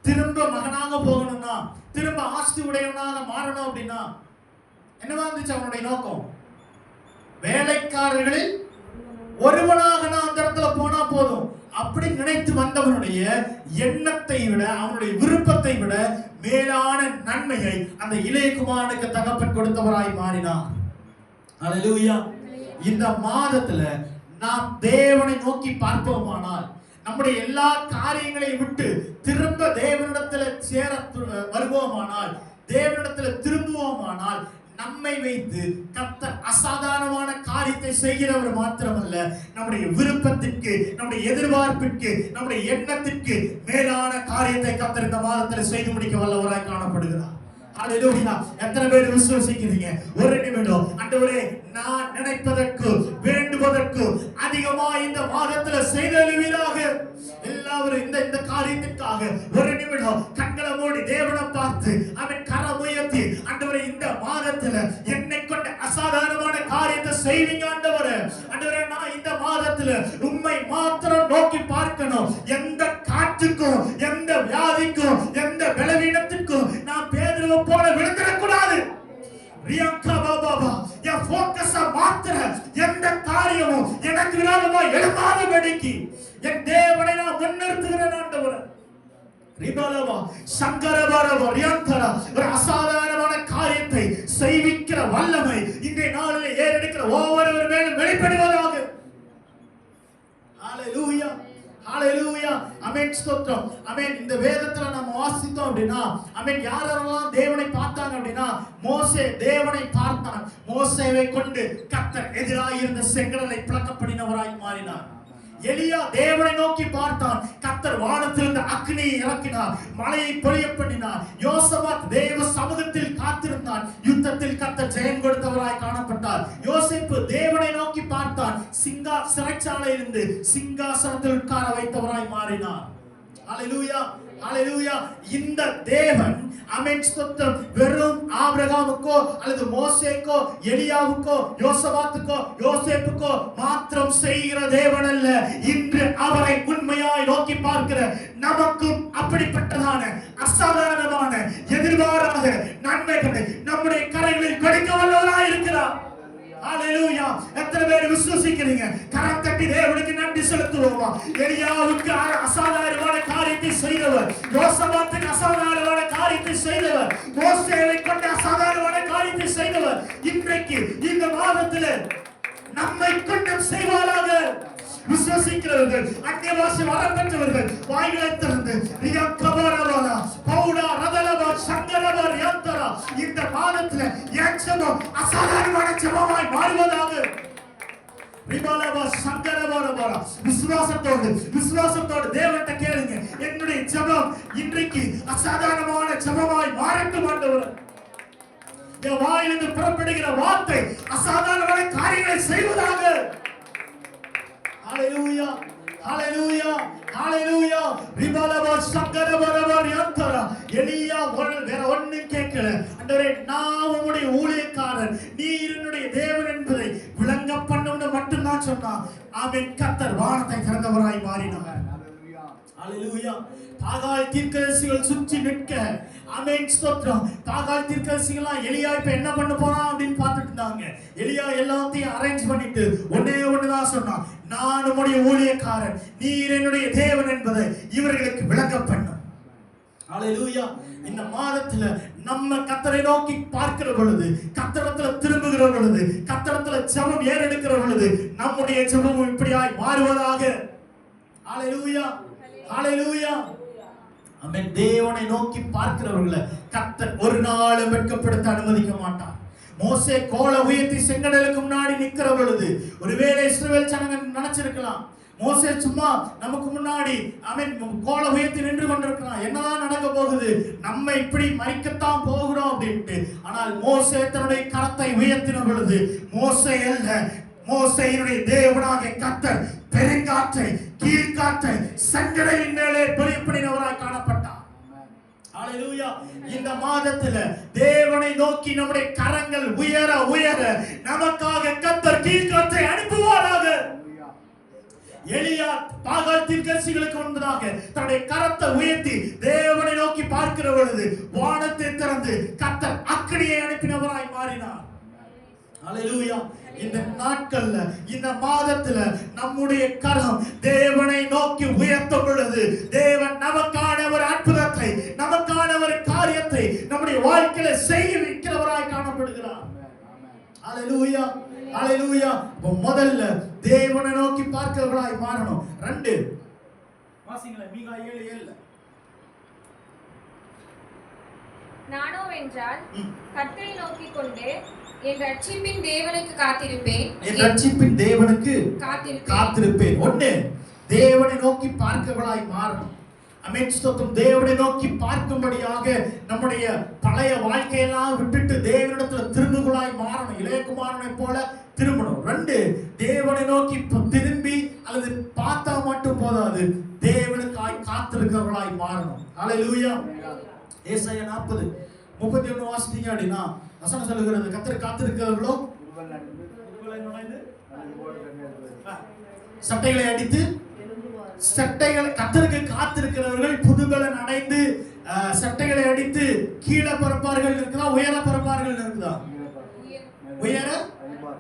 திரும்ப மகனாக போகணும்னா, திரும்ப ஆஸ்தி உடையவனாக மாறணும் அப்படின்னா என்னவா இருந்துச்சு அவனுடைய நோக்கம்? வேலைக்காரர்களில் ஒருவனாக நான் அந்த இடத்துல போனா போதும் அப்படி நினைத்து வந்தவனுடைய எண்ணத்தை விட, அவனுடைய விருப்பத்தை விட மேலான நன்மையை அந்த இளையகுமாரனுக்கு தகப்பன் கொடுத்தவராய் மாறினார். ஹalleluya. இந்த மாதத்துல நாம் தேவனை நோக்கி பார்ப்போமானால், நம்முடைய எல்லா காரியங்களையும் விட்டு திரும்ப தேவனிடத்துல சேர வருவோமானால், தேவனிடத்துல திரும்புவோமானால் நம்மை வைத்து கர்த்தர் அசாதாரணமான காரியத்தை செய்கிறவர் மாத்திரமல்ல, நம்முடைய விருப்பத்திற்கு, நம்முடைய எதிர்பார்ப்பிற்கு, நம்முடைய எண்ணத்திற்கு மேலான காரியத்தை கர்த்தர் இந்த மாதத்தில் செய்து முடிக்க வல்லவராய் காணப்படுகிறார். ஹalleluya. எத்தனை பேர் விசுவாசிக்கிறீங்க? ஒரு நிமிடம் ஆண்டவரே, நான் நினைப்பதற்கு வேண்டுவதற்கு அதிகமாக இந்த மாதத்துல செய்தழுவீராக. எல்லாரும் இந்த காரியத்திற்காக ஒரு நிமிடம் கண்களை மூடி தேவனை பார்த்து அவன் கரம் உயர்த்தி, ஆண்டவரே இந்த மாதத்துல என்னை கொண்ட அசாதாரணமான காரியத்தை செய்வீங்க ஆண்டவரே. ஆண்டவரே, நான் இந்த மாதத்துல உம்மை மாத்திரம் நோக்கி பார்க்கணும். எந்த காற்றுக்கும், எந்த வியாதிக்கும், எந்த பலவீனத்திற்கும் நான் பேதுருவை போல விழுந்துடக்கூடாது. ரியாக்கா பாபா, என் ஃபோக்கஸை மாத்திர எந்த காரியமும் எனக்கு விரோதமா எழும்பாதபடிக்கு என் தேவனை நான் முன்னிறுத்துகிறேன் ஆண்டவரே. ரிபலவா சங்கரபரவ ரியாந்தரா, ஒரு அசாதாரணமான காரியத்தை செய்விக்கிற வல்லமை இன்றைய நாளிலே ஏறெடுக்கிற ஒவ்வொருவர் மேலும் வெளிப்படுவதாக. ஹalleluya ஹalleluya ஆமென் ஸ்தோத்திரம். ஆமென். இந்த வேதத்துல நம்ம வாசித்தோம் அப்படினா, ஆமென், யாரெல்லாம் தேவனை பார்த்தாங்க அப்படினா, மோசே தேவனை பார்த்தான். மோசேவை கொண்டு கர்த்தர் எதிராக இருந்த செங்கடலை பிளக்கப்படினவராய் மாறினார். எலியா தேவனை நோக்கி பார்த்தான். கர்த்தர் வானத்திலிருந்து அக்கினியை இறக்கினார், மழையை பொழிய பண்ணினார். யோசபாத் தேவ சமூகத்தில் காத்திருந்தான். யுத்தத்தில் கர்த்தர் ஜெயம் கொடுத்தவராய் காணப்பட்டார். யோசேப்பு தேவனை நோக்கி பார்த்தான். சிறைச்சாலையிலிருந்து சிங்காசனத்தில் உட்கார வைத்தவராய் மாறினார். ஹalleluya ஹalleluya. இந்த தேவன் ஆமென் ஸ்தோத்திரம் வெறும் ஆபிரகாமுக்கோ அல்லது மோசேக்கோ எலியாவுக்கோ யோசபாத்துக்கோ யோசேப்புக்கோ மாத்திரம் செய்கிற தேவன் அல்ல. இன்று அவரை உண்மையாய் நோக்கி பார்க்கிற நமக்கும் அப்படிப்பட்டதான அசாதாரணமான எதிர்பாராத நன்மைகளை ஹalleluya. எத்தனை பேர் விசுவாசிக்கிறீங்க? கரம் தட்டி தேவனுக்கு நன்றி செலுத்துவோமா? எலியாவுக்கு அசாதாரணமான காரியத்தை செய்தவர், யோசபாத்துக்கு அசாதாரணமான காரியத்தை செய்தவர், மோசேயை கொண்டு அசாதாரணமான காரியத்தை செய்தவர் இன்றைக்கு இந்த மாதத்திலே நம்மை கொண்டு செய்வாராக. விசுவாசிக்கிறவர்கள், அந்நிய பாஷை வரம் பெற்றவர்கள் வாய்களை திறந்து ரியக்கபரவலா பௌடா ரதலபா சங்கரபா யந்தரா இந்த மாதத்துல என் ஜெபம் அசாதாரணமான ஜெபமாய் மாறுவதாக. ரிபாலபா சங்கரபா விசுவாசத்தோடு தேவன்கிட்ட கேளுங்க, என்னுடைய ஜெபம் இன்றைக்கு அசாதாரணமான ஜெபமாய் மாறட்டும் ஆண்டவரே. என் வாயிலிருந்து புறப்படுகிற வார்த்தை அசாதாரணமான காரியங்களை செய்வதாக. ஹalleluya ஹalleluya ஹalleluya. ரிபாலபா சங்கரபா யந்தரா எலியா வேற ஒண்ணும் கேட்கல. ஆண்டவரே, நான் உம்முடைய ஊழியக்காரன், நீர் என்னுடைய தேவன் என்பதை விளங்க பண்ணணும்னு மட்டும் தான் சொன்னான். ஆமென். கர்த்தர் வானத்தை திறந்தவராய் மாறினார். ஹalleluya. பாகால் தீர்க்கதரிசிகள் சுற்றி நிற்க, ஆமென் ஸ்தோத்திரம். பாகால் தீர்க்கதரிசிகள்லாம் எலியா இப்ப என்ன பண்ண போறான் அப்படின்னு பார்த்துட்டு இருந்தாங்க. எலியா எல்லாத்தையும் அரேஞ்ச் பண்ணிட்டு ஒண்ணுதான் சொன்னான், நான் உம்முடைய ஊழியக்காரன், நீர் என்னுடைய தேவன் என்பதை இவர்களுக்கு விளங்க பண்ணும். ஹalleluya. இந்த மாதத்துல நம்ம கர்த்தரை நோக்கி பார்க்கிற பொழுது, கர்த்தரிடத்துல திரும்புகிற பொழுது, கர்த்தரிடத்துல ஜெபம் ஏறெடுக்கிற பொழுது நம்முடைய ஜெபமும் இப்படியாய் மாறுவதாக. ஹalleluya ஹalleluya. ஆமென். தேவனை நோக்கி பார்க்கிறவர்களை கர்த்தர் ஒரு நாள் வெட்கப்படுத்த அனுமதிக்க மாட்டார். மோசே கோலை உயர்த்தி செங்கடலுக்கு முன்னாடி நிக்கிற பொழுது ஒருவேளை இஸ்ரவேல் ஜனங்க நினைச்சிருக்கலாம், மோசே சும்மா நமக்கு முன்னாடி ஆமென் கோலை உயர்த்தி நின்று கொண்டிருக்கிறான், என்னதான் நடக்க போகுது, நம்ம இப்படி மரிக்கத்தான் போகிறோம் அப்படின்ட்டு. ஆனால் மோசே தன்னுடைய கரத்தை உயர்த்தின பொழுது மோசே அல்ல, மோசேயினுடைய தேவனாகிய கர்த்தர் பெருங்காற்றை கீழ்காற்றை செங்கடலின் மேலே வெளிப்படினவராய் காணப்பட்டார். ஹalleluya. இந்த மாதத்துல தேவனை நோக்கி நம்முடைய கரங்கள் உயர உயர நமக்காக கர்த்தர் கீழ்காற்றை அனுப்புவாராக. எலியா பாகால் தீர்க்கதரிசிகளுக்கு முன்பதாக தன்னுடைய கரத்தை உயர்த்தி தேவனை நோக்கி பார்க்கிற பொழுது வானத்தை திறந்து கர்த்தர் அக்கினியை அனுப்பினவராய் மாறினார். ஹalleluya. இந்த நாட்கள்ல இந்த மாதத்துல நம்முடைய கரம் தேவனை நோக்கி உயர்த்தும் பொழுது தேவன் நமக்கான ஒரு அற்புதத்தை, நமக்கான ஒரு காரியத்தை நம்முடைய வாழ்க்கையில செய்ய வைக்கிறவராய் காணப்படுகிறார். ஹalleluya ஹalleluya. முதல்ல தேவனை நோக்கி பார்க்கிறவராய் மாறணும். 2 வாசிங்களே, மீகா 7:7. நானோ வென்றால் கர்த்தரை நோக்கிக் கொண்டு என் ரட்சிப்பின் தேவனுக்கு காத்திருப்பேன். என் ரட்சிப்பின் தேவனுக்கு காத்திருப்பேன். 1 தேவனை நோக்கி பார்க்கிறவராய் மாறணும். ஆமென் ஸ்தோத்திரம். தேவனை நோக்கி பார்க்கும்படியாக நம்முடைய பழைய வாழ்க்கையெல்லாம் விட்டுட்டு தேவனிடத்துல திரும்புகளாய் மாறணும். இளையகுமாரனை போல திரும்பணும். 2 தேவனை நோக்கி திரும்பி அல்லது பார்த்தா மட்டும் போதாது, தேவனுக்காய் காத்திருக்கிறவர்களாய் மாறணும். ஹalleluya. ஏசாயா 40:31 வாசித்தீங்க அப்படின்னா வசனம் சொல்லுகிறது, கர்த்தர் காத்திருக்கிறவர்களோ சட்டைகளை அடித்து கர்த்தருக்கு காத்திருக்கிறவர்கள் புதுபலன் அடைந்து சட்டைகளை அடித்து கீழே பறப்பார்கள் இருக்குதா, உயர பறப்பார்கள் இருக்குதா? உயர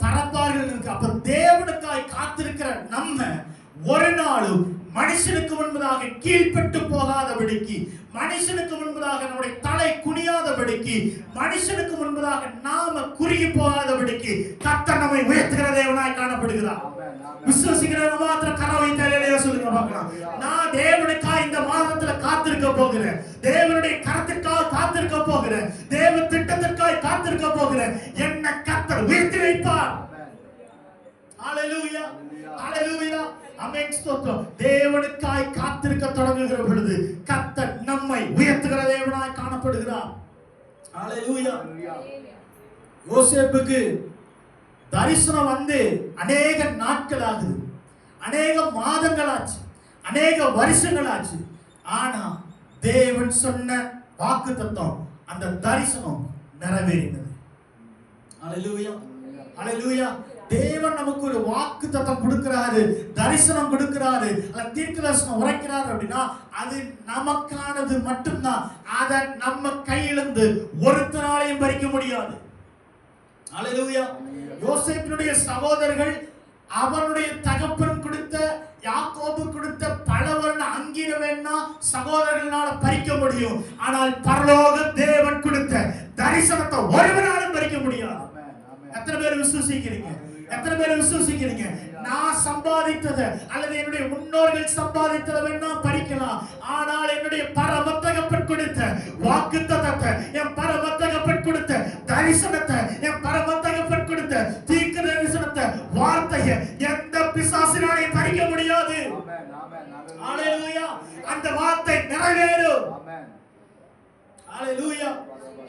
பறப்பார்கள் இருக்கு. அப்ப தேவனுக்காய் காத்திருக்கிற நம்ம ஒரு நாளும் மனுஷனுக்கு முன்பதாக கீழ்பட்டு போகாதபடிக்கு, மனுஷனுக்கு முன்பதாக நம்முடைய தலை குனியாதபடிக்கு, மனுஷனுக்கு முன்பதாக நாம குறுகி போகாதபடிக்கு கர்த்தர் நம்மை உயர்த்துகிற தேவனாய் காணப்படுகிறார். விசுவாசிக்கிறவங்க மாத்திரம் கரவை தலையிலே சொல்லுங்க பார்க்கலாம். நான் தேவனுக்காக இந்த மாதத்துல காத்திருக்க போகிறேன், தேவனுடைய கரத்திற்காக காத்திருக்க போகிறேன், தேவ திட்டத்திற்காக காத்திருக்க போகிறேன். என்ன கர்த்தர் உயர்த்தி வைப்பார். ஹalleluya ஹalleluya. ஆமென் ஸ்தோத்திரம். தேவனுக்காய் காத்திருக்க தொடங்குகிற பொழுது கர்த்தர் நம்மை உயர்த்துகிற தேவனாய் காணப்படுகிறார். ஹalleluya. யோசேப்புக்கு தரிசனம் வந்து அநேக நாட்கள் ஆகுது, அநேக மாதங்கள் ஆச்சு, அநேக வருஷங்கள் ஆச்சு. ஆனா தேவன் சொன்ன வாக்குத்தத்தம், அந்த தரிசனம் நிறைவேறினது. ஹalleluya ஹalleluya. தேவன் நமக்கு ஒரு வாக்குத்தத்தம் கொடுக்கிறாரு, தரிசனம் கொடுக்கிறாரு, அல்ல தீர்க்க தரிசனம் உரைக்கிறாரு அப்படின்னா அது நமக்கானது மட்டும்தான். அதை நம்ம கையிலிருந்து ஒருத்தராலையும் பறிக்க முடியாது. அல்லேலூயா. யோசேப்பினுடைய சகோதரர்கள் அவனுடைய தகப்பன் கொடுத்த யாக்கோபு கொடுத்த பலவர்ண அங்கீர வேணா சகோதரர்களால பறிக்க முடியும். ஆனால் பரலோக தேவன் கொடுத்த தரிசனத்தை ஒருவனாலும் பறிக்க முடியாது. எத்தனை பேர் விசுவசிக்கிறீங்க? எத்தனை பேர் விசுவசிக்கிறீங்க? நான் சம்பாதித்தது அல்லது என்னுடைய முன்னோர்கள் சம்பாதித்ததை வேணா பறிக்கலாம். ஆனால் என்னுடைய பரமத்தகப்பன் கொடுத்த வாக்குத்தத்தத்தை, என் பரமத்தகப்பன் கொடுத்த தரிசனத்தை, என் பரமத்தகப்பன் கொடுத்த தீர்க்க தரிசனத்தை, வார்த்தையை எந்த பிசாசினாலையும் பறிக்க முடியாது. ஹalleluya. அந்த வார்த்தை நிறைவேறும். ஹalleluya.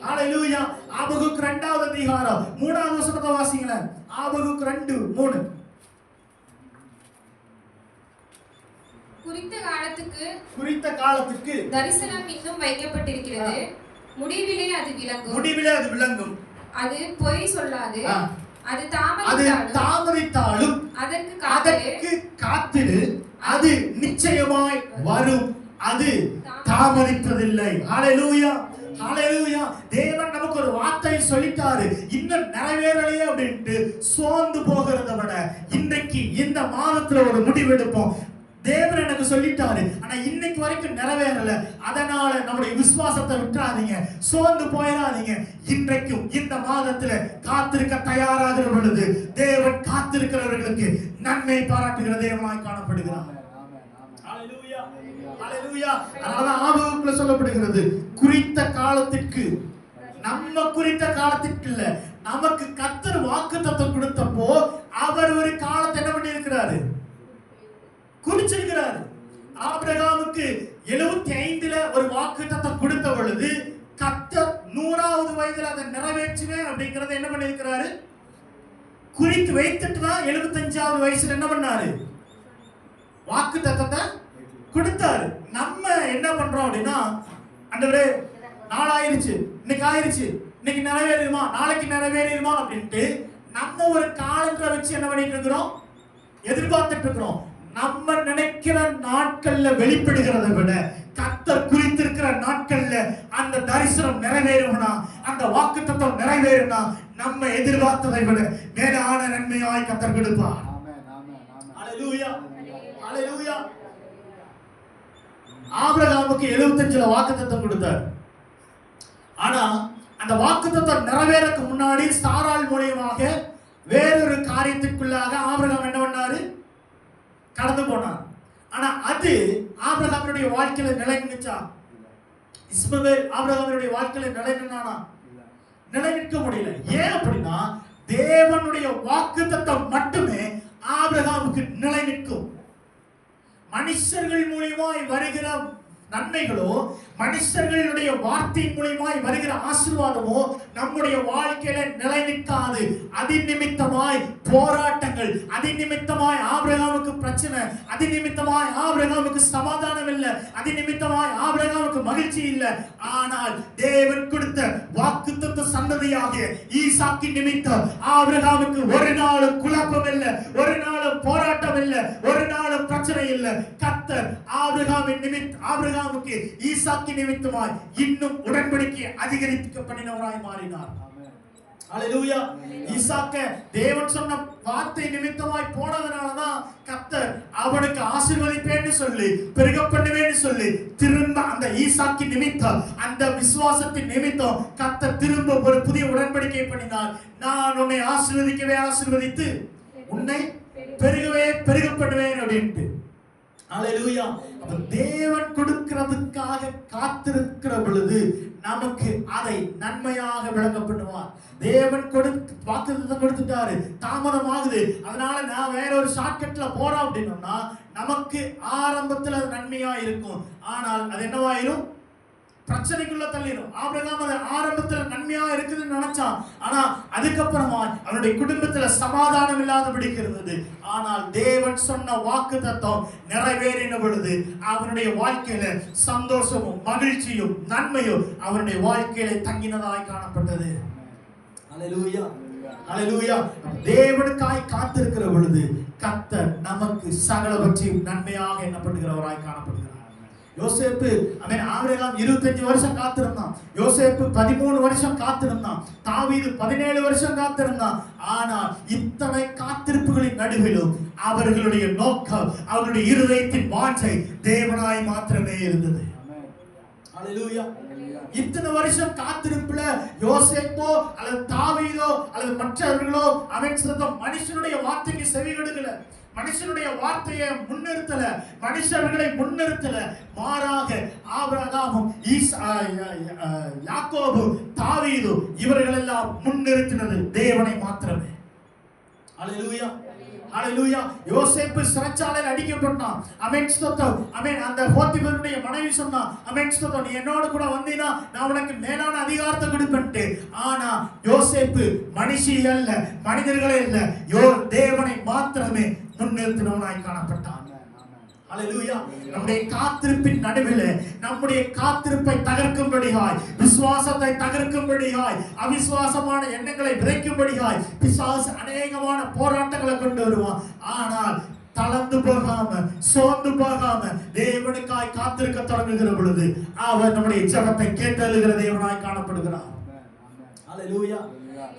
ஹalleluya. ஆபகுக் 2வது அதிகாரம் 3வது வசனத்தை வாசிங்க. ஆபகுக் 2:3. குறித்த காலத்துக்கு தரிசனம் இன்னும் வைக்கப்பட்டிருக்கிறது. முடிவிலே அது விளங்கும். அது பொய் சொல்லாது. அது தாமதித்தாலும் அதற்கு காத்திரு. அது நிச்சயமாய் வரும். அது தாமதிப்பதில்லை. ஹalleluya. ஹalleluya. தேவன் நமக்கு ஒரு வார்த்தை சொல்லிட்டாரு, இன்னும் நிறைவேறலையே அப்படின்ட்டு சோர்ந்து போகிறத விட இன்றைக்கு இந்த மாதத்துல ஒரு முடிவெடுப்போம். தேவன் எனக்கு சொல்லிட்டாரு, ஆனா இன்னைக்கு வரைக்கும் நிறைவேறல, அதனால நம்முடைய விசுவாசத்தை விட்டுறாதீங்க, சோர்ந்து போயிடாதீங்க. இன்றைக்கும் இந்த மாதத்துல காத்திருக்க தயாராகிற பொழுது தேவன் காத்திருக்கிறவர்களுக்கு நன்மை பாராட்டுகிற தேவனாய் காணப்படுகிறார். ஹalleluya. ஹalleluya. அதனால ஆபகுக்குள்ள சொல்லப்படுகிறது, குறித்த காலத்திற்கு, நம்ம குறித்த காலத்திற்கு இல்ல, நமக்கு கர்த்தர் வாக்குத்தத்தம் கொடுத்தப்போ அவர் ஒரு காலத்தை என்ன பண்ணி இருக்கிறாரு? குறிச்சிருக்கிறார். ஆபிரகாமுக்கு 75ல ஒரு வாக்குத்தத்தம் கொடுத்த பொழுது கர்த்தர் 100வது வயதுல அதை நிறைவேற்றுவேன் அப்படிங்கறத என்ன பண்ணிருக்கிறாரு? குறித்து வைத்துட்டு தான் 75வது வயசுல என்ன பண்ணாரு? வாக்குத்தத்தத்தை கொடுத்தாரு. நம்ம என்ன பண்றோம் அப்படின்னா, ஆண்டவரே நாளாயிருச்சு, இன்னைக்கு ஆயிருச்சு, இன்னைக்கு நிறைவேறிடுமா, நாளைக்கு நிறைவேறிடுமா அப்படின்ட்டு நம்ம ஒரு காலங்களை வச்சு என்ன பண்ணிட்டு இருக்கிறோம்? எதிர்பார்த்துட்டு இருக்கிறோம். நம்ம நினைக்கிற நாட்கள்ல வெளிப்படுகிறத விட கர்த்தர் குறித்திருக்கிற நாட்கள்ல அந்த தரிசனம் நிறைவேறும்னா, அந்த வாக்குத்தத்தம் நிறைவேறும்னா, நம்ம எதிர்பார்த்ததை விட மேலான நன்மையாய் கர்த்தர் கொடுப்பார். ஹalleluya. ஹalleluya. ஆபிரகாமுக்கு 75ல வாக்குத்தத்தம் கொடுத்தார். ஆனா அந்த வாக்குத்தத்தம் நிறைவேறக்கு முன்னாடி சாராள் மூலமாக வேறொரு காரியத்துக்குள்ளாக ஆபிரகாம் என்ன பண்ணாரு? கடந்து போனார். ஆனா அது ஆபிரகாமுடைய வாழ்க்கையில நிலைநிச்சா? இஸ்மவேல் ஆபிரகாமுடைய வாழ்க்கையில நிலைநின்னானா? நிலைநிற்க முடியல. ஏன் அப்படின்னா தேவனுடைய வாக்குத்தத்தம் மட்டுமே ஆபிரகாமுக்கு நிலை நிற்கும். மனுஷர்கள் மூலமாய் வருகிற நன்மைகளோ, மனுஷர்களுடைய வார்த்தையின் மூலமாய் வருகிற ஆசீர்வாதமோ நம்முடைய வாழ்க்கையில நிலை நிற்காது. அதிநிமித்தமாய் போராட்டங்கள், அதிநிமித்தமாய் ஆபிரகாமுக்கு பிரச்சனை, அதிநிமித்தமாய் ஆபிரகாமுக்கு சமாதானம் இல்லை, அதிநிமித்தமாய் ஆபிரகாமுக்கு மகிழ்ச்சி இல்லை. ஆனால் தேவன் கொடுத்த வாக்குத்தத்த சந்ததியாகிய ஈசாக்கின் நிமித்தம் ஆபிரகாமுக்கு ஒரு நாளும் குழப்பம் இல்லை, ஒரு நாளும் போராட்டம் இல்லை, ஒரு நாளும் பிரச்சனை இல்லை. கர்த்தர் ஆபிரகாமுக்கு ஈசாக்கின் நிமித்தமாய் இன்னும் உடன்படிக்கை அதிகரிக்க பண்ணினவராய் மாறினார். ஹalleluya. ஈசாக்க தேவன் சொன்ன வார்த்தை நிமித்தமாய் போனதனாலதான் கர்த்தர் அவனுக்கு ஆசீர்வதிப்பேன்னு சொல்லி, பெருக பண்ணுவேன்னு சொல்லி, திரும்ப அந்த ஈசாக்கின் நிமித்தம், அந்த விசுவாசத்தின் நிமித்தம் கர்த்தர் திரும்ப ஒரு புதிய உடன்படிக்கை பண்ணினார். நான் உன்னை ஆசீர்வதித்து உன்னை பெருகவே பெருக பண்ணுவேன் அப்படின்ட்டு. ஹalleluya. அப்ப தேவன் கொடுக்கிறதுக்காக காத்திருக்கிற பொழுது நமக்கு அதை நன்மையாக விளங்க பண்ணுவார். தேவன் வாக்குத்தத்தம் கொடுத்துட்டாரு, தாமதமாகுது, அதனால நான் வேற ஒரு ஷார்ட்கட்ல போறோம் அப்படின்னா நமக்கு ஆரம்பத்துல அது நன்மையா இருக்கும். ஆனால் அது என்னவாயிரும்? பிரச்சனைக்குள்ள தள்ளிடும். ஆபிரகாம் அது ஆரம்பத்துல நன்மையா இருக்குதுன்னு நினைச்சான். ஆனா அதுக்கப்புறமா அவனுடைய குடும்பத்துல சமாதானம் இல்லாதபடி இருந்தது. ஆனால் தேவன் சொன்ன வாக்குத்தத்தம் நிறைவேறின பொழுது அவனுடைய வாழ்க்கையில சந்தோஷமும் மகிழ்ச்சியும் நன்மையும் அவனுடைய வாழ்க்கையில தங்கினதாய் காணப்பட்டது. ஹalleluya. ஹalleluya. தேவனுக்காய் காத்திருக்கிற பொழுது கர்த்தர் நமக்கு சகலவற்றையும் நன்மையாக எண்ணப்படுகிறவராய் காணப்படுகிறார். யோசேப்பு ஆபிரகாம் 25 வருஷம் காத்திருந்தான். யோசேப்பு 13 வருஷம் காத்திருந்தான். தாவீது 17 வருஷம் காத்திருந்தான். ஆனால் இத்தனை காத்திருப்புகளின் நடுவிலும் அவர்களுடைய நோக்கம், அவர்களுடைய இருதயத்தின் வாஞ்சை தேவனாய் மாத்திரமே இருந்தது. ஹல்லேலூயா. இத்தனை வருஷம் காத்திருப்புல யோசேப்போ அல்லது தாவீதோ அல்லது மற்றவர்களோ மனுஷனுடைய வார்த்தைக்கு செவி கொடுக்கல, மனுஷனுடைய வார்த்தையை முன்னிறுத்தல, மனுஷர்களை முன்னிறுத்தல. மாறாக ஆபிரகாமும் யாக்கோபு தாவீது இவர்கள் எல்லாம் முன்னிறுத்தினது தேவனை மாத்திரமே. ஹல்லேலூயா, ஹல்லேலூயா. யோசேப்பு சிறைச்சாலையில் அடிக்கப்பட்டான். அந்த போத்திபருடைய மனைவி சொன்னா, நீ என்னோட கூட வந்தீனா நான் உனக்கு மேலான அதிகாரத்தை கொடுப்பேன்ட்டு. ஆனா யோசேப்பு மனுஷிகள் அல்ல, மனிதர்களே இல்ல, தேவனை மாத்திரமே முன்னிறுத்தினவனாய் காணப்பட்டான். ஹல்லேலூயா. நம்முடைய காத்திருப்பின் நடுவில் நம்முடைய காத்திருப்பை தகர்க்கும்படியாய், விசுவாசத்தை தகர்க்கும்படியாய், அவிசுவாசமான எண்ணங்களை விதைக்கும்படியாய் பிசாசு அநேகமான போராட்டங்களை கொண்டு வருவான். ஆனால் தளர்ந்து போகாம, சோர்ந்து போகாம தேவனுக்காய் காத்திருக்க தொடங்குகிற பொழுது அவர் நம்முடைய ஜெபத்தை கேட்டருகிற தேவனாய் காணப்படுகிறார். ஹல்லேலூயா,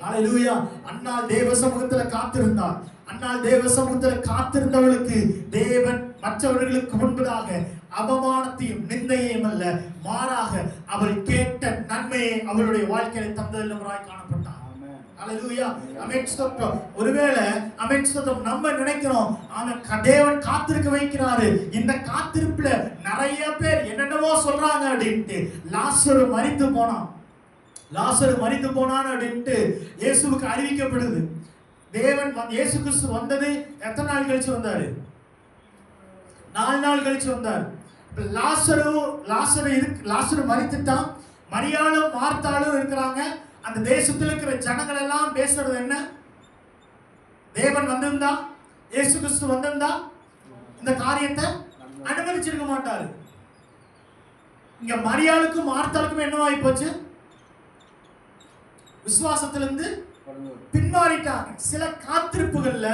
ஹல்லேலூயா. அன்னாள் தேவ சமூகத்தில் காத்திருந்தார். அன்னால் தேவ சமூகத்தில் காத்திருந்தவளுக்கு தேவன் மற்றவர்களுக்கு முன்பதாக அவமானத்தையும் நிந்தையையும் அல்ல, மாறாக அவள் கேட்ட நன்மையை அவளுடைய வாழ்க்கையை தந்தவராய் காணப்பட்டார். ஹல்லேலூயா. ஒருவேளை நம்ம நினைக்கிறோம் தேவன் காத்திருக்க வைக்கிறாரு, இந்த காத்திருப்புல நிறைய பேர் என்னென்னவோ சொல்றாங்க அப்படின்ட்டு. லாசரு மரித்து போனான் அப்படின்ட்டு இயேசுவுக்கு அறிவிக்கப்படுது. தேவன் இயேசு கிறிஸ்து வந்தது எத்தனை நாள் கழிச்சு வந்தாரு? 4 நாள் கழிச்சு வந்தார். லாசரு மரித்துட்டான். மரியாளும் மார்த்தாளும் இருக்கிறாங்க. அந்த தேசத்தில் இருக்கிற ஜனங்கள் எல்லாம் பேசுறது என்ன? தேவன் வந்திருந்தா, இயேசு கிறிஸ்து வந்திருந்தா இந்த காரியத்தை அனுமதிச்சிருக்க மாட்டாரு. இங்க மரியாளுக்கும் மார்த்தாளுக்கும் என்னவாகி போச்சு? விசுவாசத்திலிருந்து பின்மாறிட்டாங்க. சில காத்திருப்புகள்ல